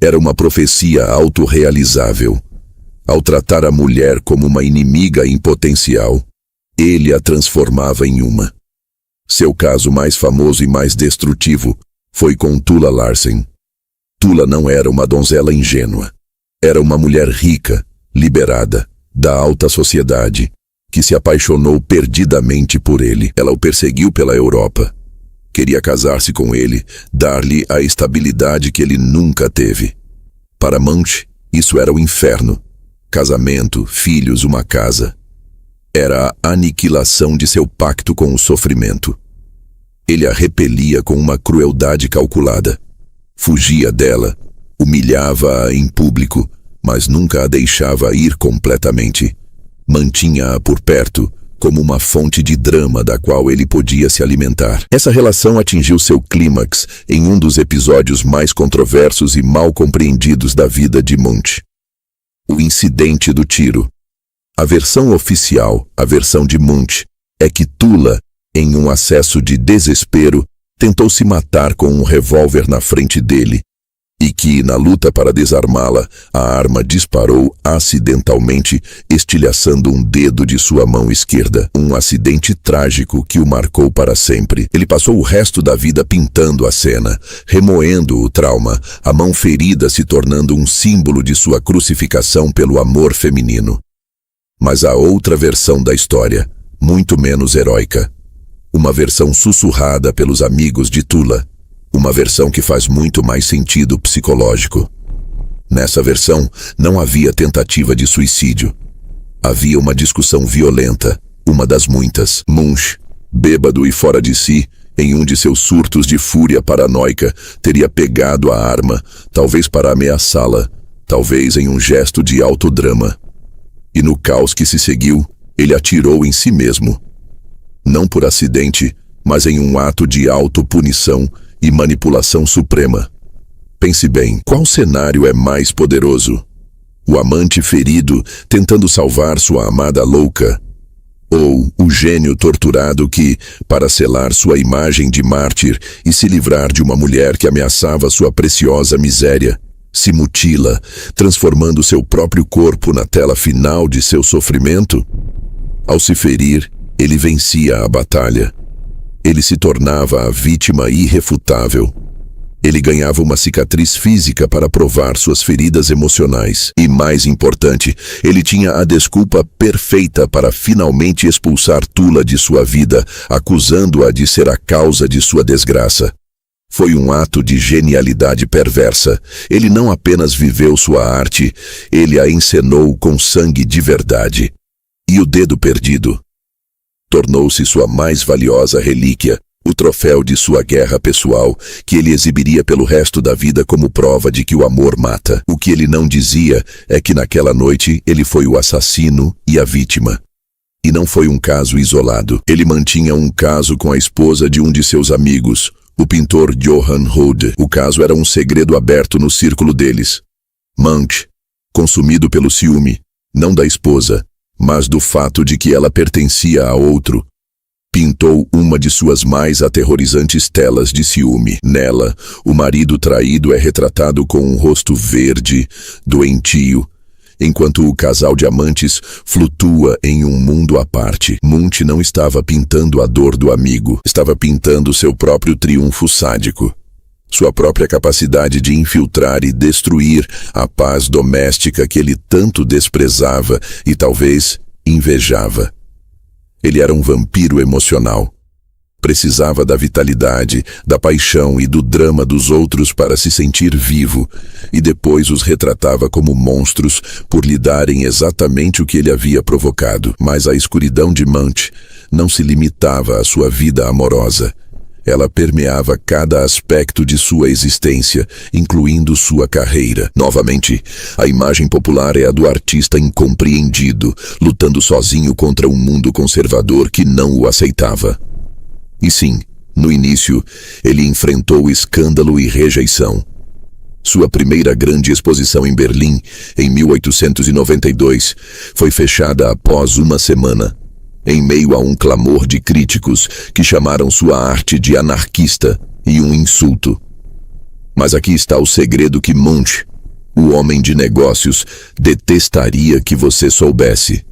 Era uma profecia autorrealizável. Ao tratar a mulher como uma inimiga em potencial, ele a transformava em uma. Seu caso mais famoso e mais destrutivo foi com Tuula Larsen. Tuula não era uma donzela ingênua. Era uma mulher rica, liberada, da alta sociedade, que se apaixonou perdidamente por ele. Ela o perseguiu pela Europa. Queria casar-se com ele, dar-lhe a estabilidade que ele nunca teve. Para Munch, isso era o inferno. Casamento, filhos, uma casa. Era a aniquilação de seu pacto com o sofrimento. Ele a repelia com uma crueldade calculada. Fugia dela, humilhava-a em público, mas nunca a deixava ir completamente. Mantinha-a por perto, como uma fonte de drama da qual ele podia se alimentar. Essa relação atingiu seu clímax em um dos episódios mais controversos e mal compreendidos da vida de Munch. O incidente do tiro. A versão oficial, a versão de Munch, é que Tuula, em um acesso de desespero, tentou se matar com um revólver na frente dele, e que, na luta para desarmá-la, a arma disparou acidentalmente, estilhaçando um dedo de sua mão esquerda. Um acidente trágico que o marcou para sempre. Ele passou o resto da vida pintando a cena, remoendo o trauma, a mão ferida se tornando um símbolo de sua crucificação pelo amor feminino. Mas há outra versão da história, muito menos heróica. Uma versão sussurrada pelos amigos de Tuula. Uma versão que faz muito mais sentido psicológico. Nessa versão, não havia tentativa de suicídio. Havia uma discussão violenta, uma das muitas. Munch, bêbado e fora de si, em um de seus surtos de fúria paranoica, teria pegado a arma, talvez para ameaçá-la, talvez em um gesto de autodrama. E no caos que se seguiu, ele atirou em si mesmo. Não por acidente, mas em um ato de autopunição e manipulação suprema. Pense bem, qual cenário é mais poderoso? O amante ferido tentando salvar sua amada louca? Ou o gênio torturado que, para selar sua imagem de mártir e se livrar de uma mulher que ameaçava sua preciosa miséria, se mutila, transformando seu próprio corpo na tela final de seu sofrimento? Ao se ferir, ele vencia a batalha. Ele se tornava a vítima irrefutável. Ele ganhava uma cicatriz física para provar suas feridas emocionais. E, mais importante, ele tinha a desculpa perfeita para finalmente expulsar Tuula de sua vida, acusando-a de ser a causa de sua desgraça. Foi um ato de genialidade perversa. Ele não apenas viveu sua arte, ele a encenou com sangue de verdade. E o dedo perdido tornou-se sua mais valiosa relíquia, o troféu de sua guerra pessoal, que ele exibiria pelo resto da vida como prova de que o amor mata. O que ele não dizia é que naquela noite ele foi o assassino e a vítima. E não foi um caso isolado. Ele mantinha um caso com a esposa de um de seus amigos, o pintor Johann Rode. O caso era um segredo aberto no círculo deles. Munch, consumido pelo ciúme, não da esposa, mas do fato de que ela pertencia a outro, pintou uma de suas mais aterrorizantes telas de ciúme. Nela, o marido traído é retratado com um rosto verde, doentio, enquanto o casal de amantes flutua em um mundo à parte. Munch não estava pintando a dor do amigo, estava pintando seu próprio triunfo sádico. Sua própria capacidade de infiltrar e destruir a paz doméstica que ele tanto desprezava e talvez invejava. Ele era um vampiro emocional. Precisava da vitalidade, da paixão e do drama dos outros para se sentir vivo, e depois os retratava como monstros por lhe darem exatamente o que ele havia provocado. Mas a escuridão de Munch não se limitava à sua vida amorosa. Ela permeava cada aspecto de sua existência, incluindo sua carreira. Novamente, a imagem popular é a do artista incompreendido, lutando sozinho contra um mundo conservador que não o aceitava. E sim, no início, ele enfrentou escândalo e rejeição. Sua primeira grande exposição em Berlim, em 1892, foi fechada após uma semana, em meio a um clamor de críticos que chamaram sua arte de anarquista e um insulto. Mas aqui está o segredo que Munch, o homem de negócios, detestaria que você soubesse.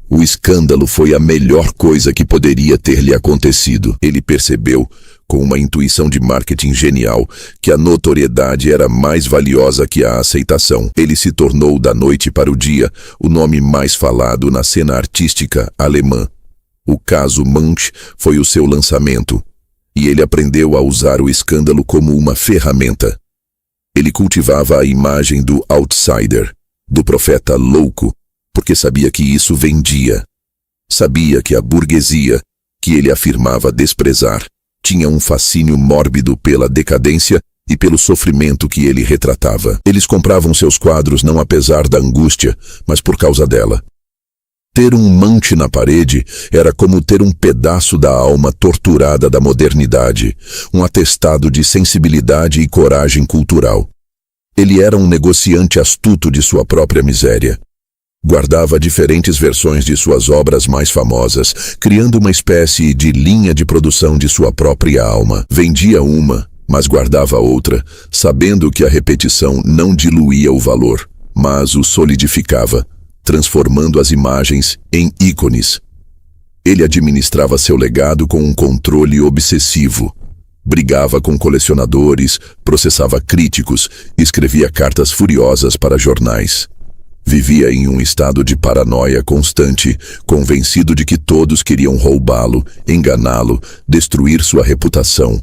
O escândalo foi a melhor coisa que poderia ter lhe acontecido. Ele percebeu, com uma intuição de marketing genial, que a notoriedade era mais valiosa que a aceitação. Ele se tornou, da noite para o dia, o nome mais falado na cena artística alemã. O caso Munch foi o seu lançamento, e ele aprendeu a usar o escândalo como uma ferramenta. Ele cultivava a imagem do outsider, do profeta louco, porque sabia que isso vendia. Sabia que a burguesia, que ele afirmava desprezar, tinha um fascínio mórbido pela decadência e pelo sofrimento que ele retratava. Eles compravam seus quadros não apesar da angústia, mas por causa dela. Ter um Munch na parede era como ter um pedaço da alma torturada da modernidade, um atestado de sensibilidade e coragem cultural. Ele era um negociante astuto de sua própria miséria. Guardava diferentes versões de suas obras mais famosas, criando uma espécie de linha de produção de sua própria alma. Vendia uma, mas guardava outra, sabendo que a repetição não diluía o valor, mas o solidificava, transformando as imagens em ícones. Ele administrava seu legado com um controle obsessivo. Brigava com colecionadores, processava críticos, escrevia cartas furiosas para jornais. Vivia em um estado de paranoia constante, convencido de que todos queriam roubá-lo, enganá-lo, destruir sua reputação.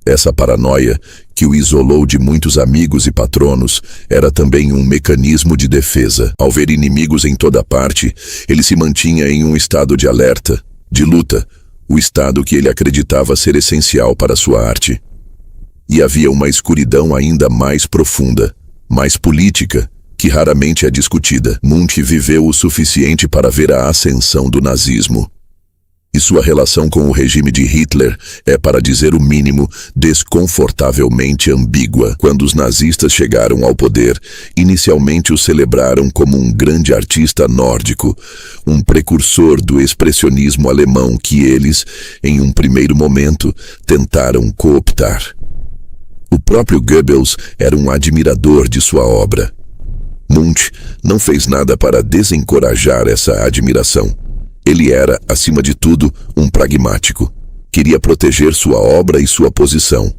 Essa paranoia, que o isolou de muitos amigos e patronos, era também um mecanismo de defesa. Ao ver inimigos em toda parte, ele se mantinha em um estado de alerta, de luta, o estado que ele acreditava ser essencial para sua arte. E havia uma escuridão ainda mais profunda, mais política, que raramente é discutida. Munch viveu o suficiente para ver a ascensão do nazismo. E sua relação com o regime de Hitler é, para dizer o mínimo, desconfortavelmente ambígua. Quando os nazistas chegaram ao poder, inicialmente o celebraram como um grande artista nórdico, um precursor do expressionismo alemão que eles, em um primeiro momento, tentaram cooptar. O próprio Goebbels era um admirador de sua obra. Munch não fez nada para desencorajar essa admiração. Ele era, acima de tudo, um pragmático. Queria proteger sua obra e sua posição.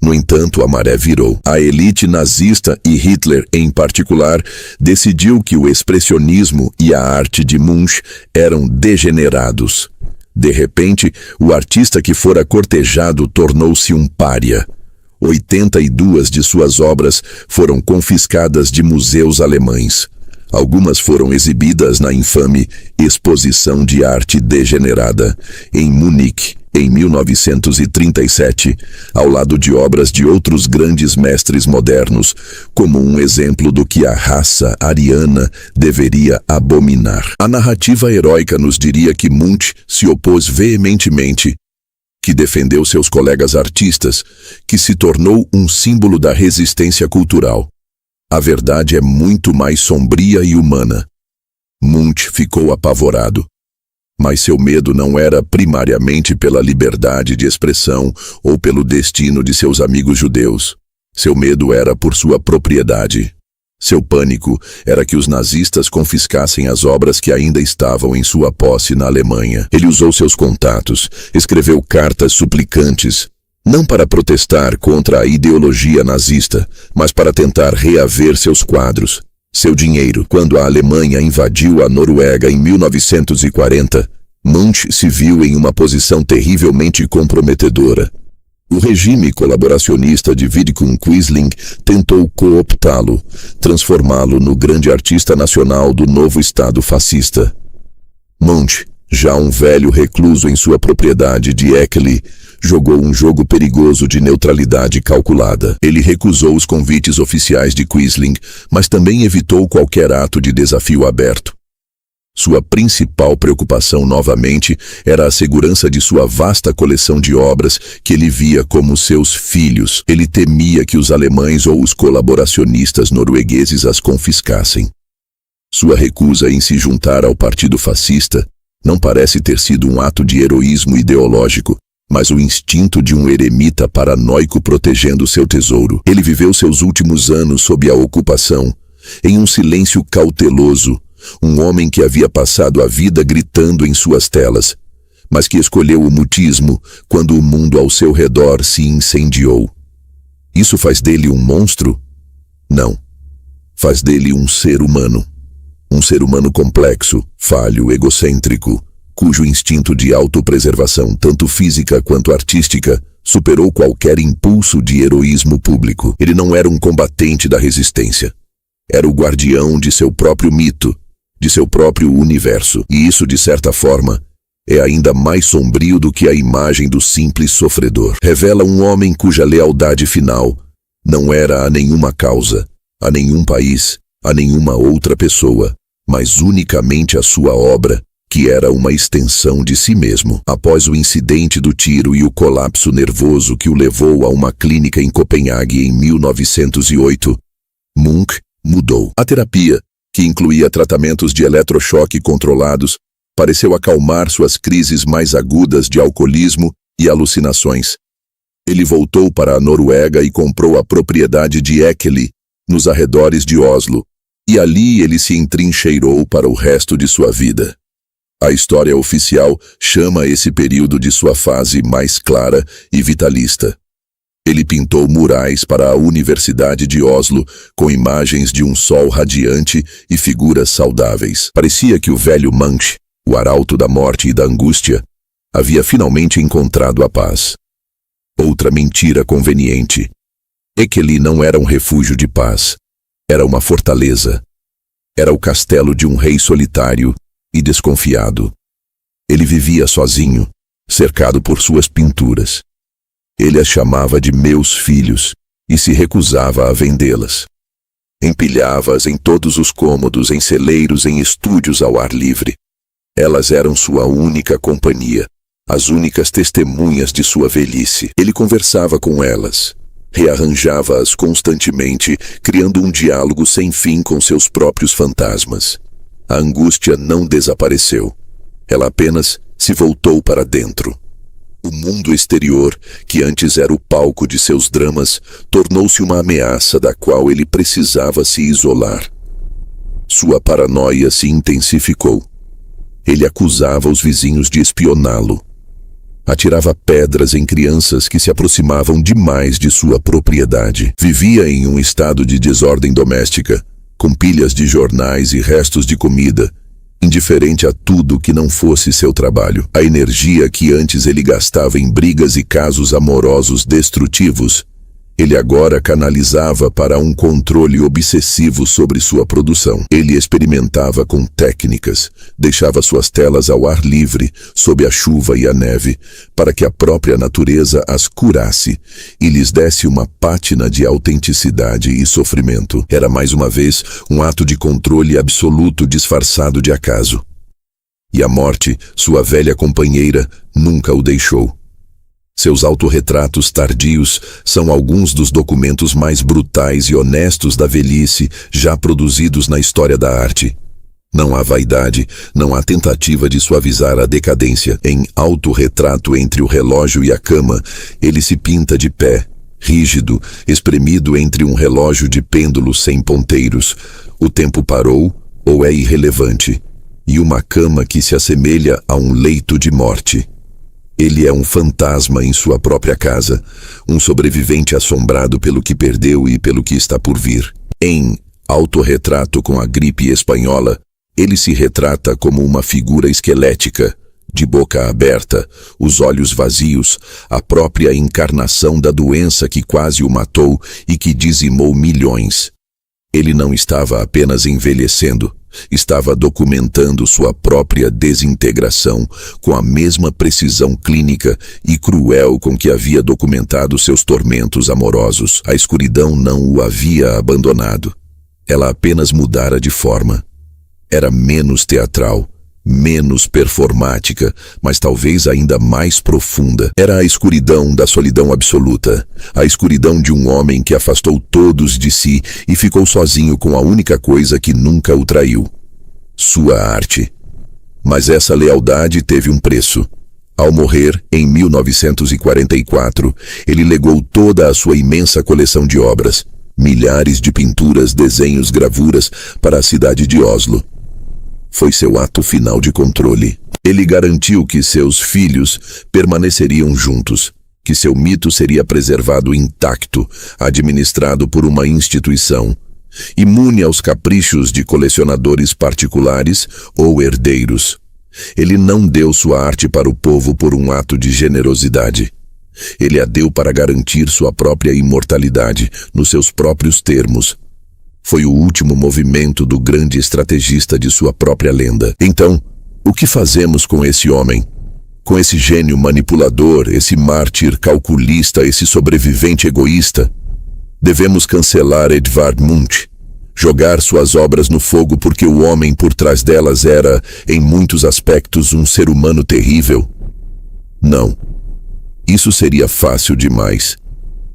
No entanto, a maré virou. A elite nazista e Hitler, em particular, decidiu que o expressionismo e a arte de Munch eram degenerados. De repente, o artista que fora cortejado tornou-se um pária. 82 de suas obras foram confiscadas de museus alemães. Algumas foram exibidas na infame Exposição de Arte Degenerada, em Munique, em 1937, ao lado de obras de outros grandes mestres modernos, como um exemplo do que a raça ariana deveria abominar. A narrativa heróica nos diria que Munch se opôs veementemente, que defendeu seus colegas artistas, que se tornou um símbolo da resistência cultural. A verdade é muito mais sombria e humana. Munch ficou apavorado. Mas seu medo não era primariamente pela liberdade de expressão ou pelo destino de seus amigos judeus. Seu medo era por sua propriedade. Seu pânico era que os nazistas confiscassem as obras que ainda estavam em sua posse na Alemanha. Ele usou seus contatos, escreveu cartas suplicantes, não para protestar contra a ideologia nazista, mas para tentar reaver seus quadros, seu dinheiro. Quando a Alemanha invadiu a Noruega em 1940, Munch se viu em uma posição terrivelmente comprometedora. O regime colaboracionista de Vidkun Quisling tentou cooptá-lo, transformá-lo no grande artista nacional do novo Estado fascista. Munch, já um velho recluso em sua propriedade de Eckeley, jogou um jogo perigoso de neutralidade calculada. Ele recusou os convites oficiais de Quisling, mas também evitou qualquer ato de desafio aberto. Sua principal preocupação novamente era a segurança de sua vasta coleção de obras que ele via como seus filhos. Ele temia que os alemães ou os colaboracionistas noruegueses as confiscassem. Sua recusa em se juntar ao partido fascista não parece ter sido um ato de heroísmo ideológico, mas o instinto de um eremita paranoico protegendo seu tesouro. Ele viveu seus últimos anos sob a ocupação, em um silêncio cauteloso, um homem que havia passado a vida gritando em suas telas, mas que escolheu o mutismo quando o mundo ao seu redor se incendiou. Isso faz dele um monstro? Não. Faz dele um ser humano. Um ser humano complexo, falho, egocêntrico, cujo instinto de autopreservação, tanto física quanto artística, superou qualquer impulso de heroísmo público. Ele não era um combatente da resistência. Era o guardião de seu próprio mito, de seu próprio universo. E isso, de certa forma, é ainda mais sombrio do que a imagem do simples sofredor. Revela um homem cuja lealdade final não era a nenhuma causa, a nenhum país, a nenhuma outra pessoa, mas unicamente a sua obra, que era uma extensão de si mesmo. Após o incidente do tiro e o colapso nervoso que o levou a uma clínica em Copenhague em 1908, Munch mudou. A terapia, que incluía tratamentos de eletrochoque controlados, pareceu acalmar suas crises mais agudas de alcoolismo e alucinações. Ele voltou para a Noruega e comprou a propriedade de Eckeley, nos arredores de Oslo, e ali ele se entrincheirou para o resto de sua vida. A história oficial chama esse período de sua fase mais clara e vitalista. Ele pintou murais para a Universidade de Oslo com imagens de um sol radiante e figuras saudáveis. Parecia que o velho Munch, o arauto da morte e da angústia, havia finalmente encontrado a paz. Outra mentira conveniente. Eckeley não era um refúgio de paz. Era uma fortaleza. Era o castelo de um rei solitário e desconfiado. Ele vivia sozinho, cercado por suas pinturas. Ele as chamava de meus filhos e se recusava a vendê-las. Empilhava-as em todos os cômodos, em celeiros, em estúdios ao ar livre. Elas eram sua única companhia, as únicas testemunhas de sua velhice. Ele conversava com elas, rearranjava-as constantemente, criando um diálogo sem fim com seus próprios fantasmas. A angústia não desapareceu. Ela apenas se voltou para dentro. O mundo exterior, que antes era o palco de seus dramas, tornou-se uma ameaça da qual ele precisava se isolar. Sua paranoia se intensificou. Ele acusava os vizinhos de espioná-lo. Atirava pedras em crianças que se aproximavam demais de sua propriedade. Vivia em um estado de desordem doméstica, com pilhas de jornais e restos de comida, indiferente a tudo que não fosse seu trabalho. A energia que antes ele gastava em brigas e casos amorosos destrutivos, Ele agora canalizava para um controle obsessivo sobre sua produção. Ele experimentava com técnicas, deixava suas telas ao ar livre, sob a chuva e a neve, para que a própria natureza as curasse e lhes desse uma pátina de autenticidade e sofrimento. Era mais uma vez um ato de controle absoluto disfarçado de acaso. E a morte, sua velha companheira, nunca o deixou. Seus autorretratos tardios são alguns dos documentos mais brutais e honestos da velhice já produzidos na história da arte. Não há vaidade, não há tentativa de suavizar a decadência. Em autorretrato entre o relógio e a cama, ele se pinta de pé, rígido, espremido entre um relógio de pêndulo sem ponteiros. O tempo parou ou é irrelevante, e uma cama que se assemelha a um leito de morte. Ele é um fantasma em sua própria casa, um sobrevivente assombrado pelo que perdeu e pelo que está por vir. Em Autorretrato com a Gripe Espanhola, ele se retrata como uma figura esquelética, de boca aberta, os olhos vazios, a própria encarnação da doença que quase o matou e que dizimou milhões. Ele não estava apenas envelhecendo, estava documentando sua própria desintegração com a mesma precisão clínica e cruel com que havia documentado seus tormentos amorosos. A escuridão não o havia abandonado. Ela apenas mudara de forma. Era menos teatral, menos performática, mas talvez ainda mais profunda. Era a escuridão da solidão absoluta, a escuridão de um homem que afastou todos de si e ficou sozinho com a única coisa que nunca o traiu: sua arte. Mas essa lealdade teve um preço. Ao morrer, em 1944, ele legou toda a sua imensa coleção de obras, milhares de pinturas, desenhos, gravuras, para a cidade de Oslo. Foi seu ato final de controle. Ele garantiu que seus filhos permaneceriam juntos, que seu mito seria preservado intacto, administrado por uma instituição, imune aos caprichos de colecionadores particulares ou herdeiros. Ele não deu sua arte para o povo por um ato de generosidade. Ele a deu para garantir sua própria imortalidade, nos seus próprios termos. Foi o último movimento do grande estrategista de sua própria lenda. Então, o que fazemos com esse homem? Com esse gênio manipulador, esse mártir calculista, esse sobrevivente egoísta? Devemos cancelar Edvard Munch, jogar suas obras no fogo porque o homem por trás delas era, em muitos aspectos, um ser humano terrível? Não. Isso seria fácil demais.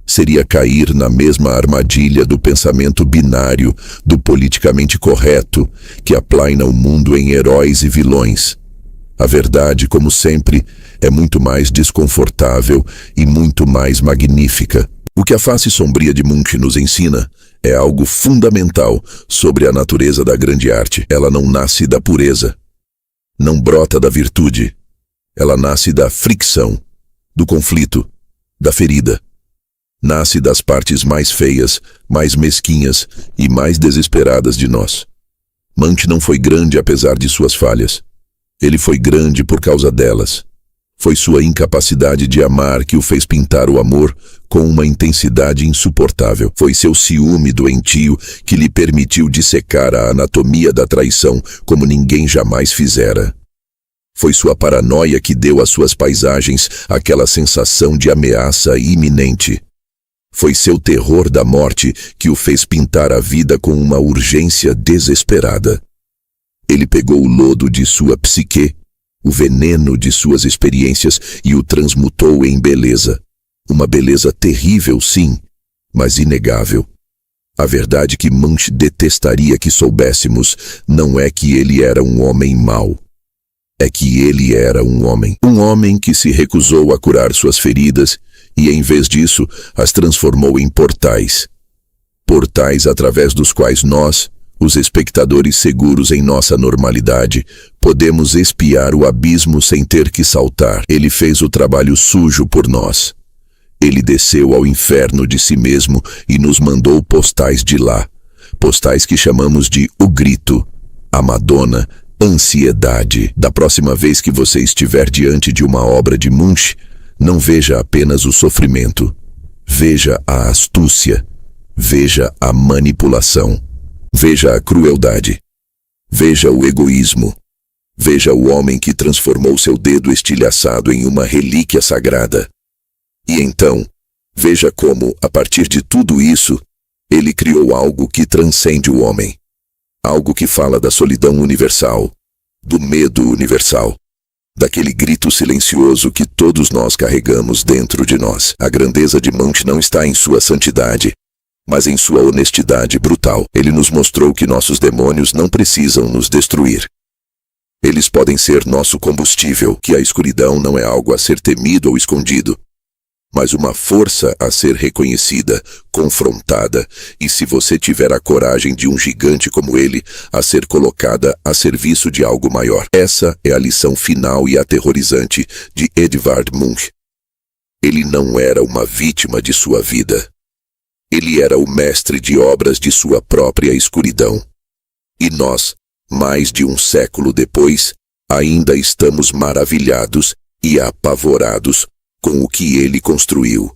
Seria cair na mesma armadilha do pensamento binário, do politicamente correto, que aplaina o mundo em heróis e vilões. A verdade, como sempre, é muito mais desconfortável e muito mais magnífica. O que a face sombria de Munch nos ensina é algo fundamental sobre a natureza da grande arte. Ela não nasce da pureza, não brota da virtude. Ela nasce da fricção, do conflito, da ferida. Nasce das partes mais feias, mais mesquinhas e mais desesperadas de nós. Munch não foi grande apesar de suas falhas. Ele foi grande por causa delas. Foi sua incapacidade de amar que o fez pintar o amor com uma intensidade insuportável. Foi seu ciúme doentio que lhe permitiu dissecar a anatomia da traição como ninguém jamais fizera. Foi sua paranoia que deu às suas paisagens aquela sensação de ameaça iminente. Foi seu terror da morte que o fez pintar a vida com uma urgência desesperada. Ele pegou o lodo de sua psique, o veneno de suas experiências e o transmutou em beleza. Uma beleza terrível, sim, mas inegável. A verdade que Munch detestaria que soubéssemos não é que ele era um homem mau. É que ele era um homem que se recusou a curar suas feridas e, em vez disso, as transformou em portais. Portais através dos quais nós, os espectadores seguros em nossa normalidade, podemos espiar o abismo sem ter que saltar. Ele fez o trabalho sujo por nós. Ele desceu ao inferno de si mesmo e nos mandou postais de lá. Postais que chamamos de O Grito, a Madonna, Ansiedade. Da próxima vez que você estiver diante de uma obra de Munch, não veja apenas o sofrimento. Veja a astúcia. Veja a manipulação. Veja a crueldade. Veja o egoísmo. Veja o homem que transformou seu dedo estilhaçado em uma relíquia sagrada. E então, veja como, a partir de tudo isso, ele criou algo que transcende o homem. Algo que fala da solidão universal, do medo universal, daquele grito silencioso que todos nós carregamos dentro de nós. A grandeza de Munch não está em sua santidade, mas em sua honestidade brutal. Ele nos mostrou que nossos demônios não precisam nos destruir. Eles podem ser nosso combustível, que a escuridão não é algo a ser temido ou escondido, mas uma força a ser reconhecida, confrontada, e se você tiver a coragem de um gigante como ele, a ser colocada a serviço de algo maior. Essa é a lição final e aterrorizante de Edvard Munch. Ele não era uma vítima de sua vida. Ele era o mestre de obras de sua própria escuridão. E nós, mais de um século depois, ainda estamos maravilhados e apavorados com o que ele construiu.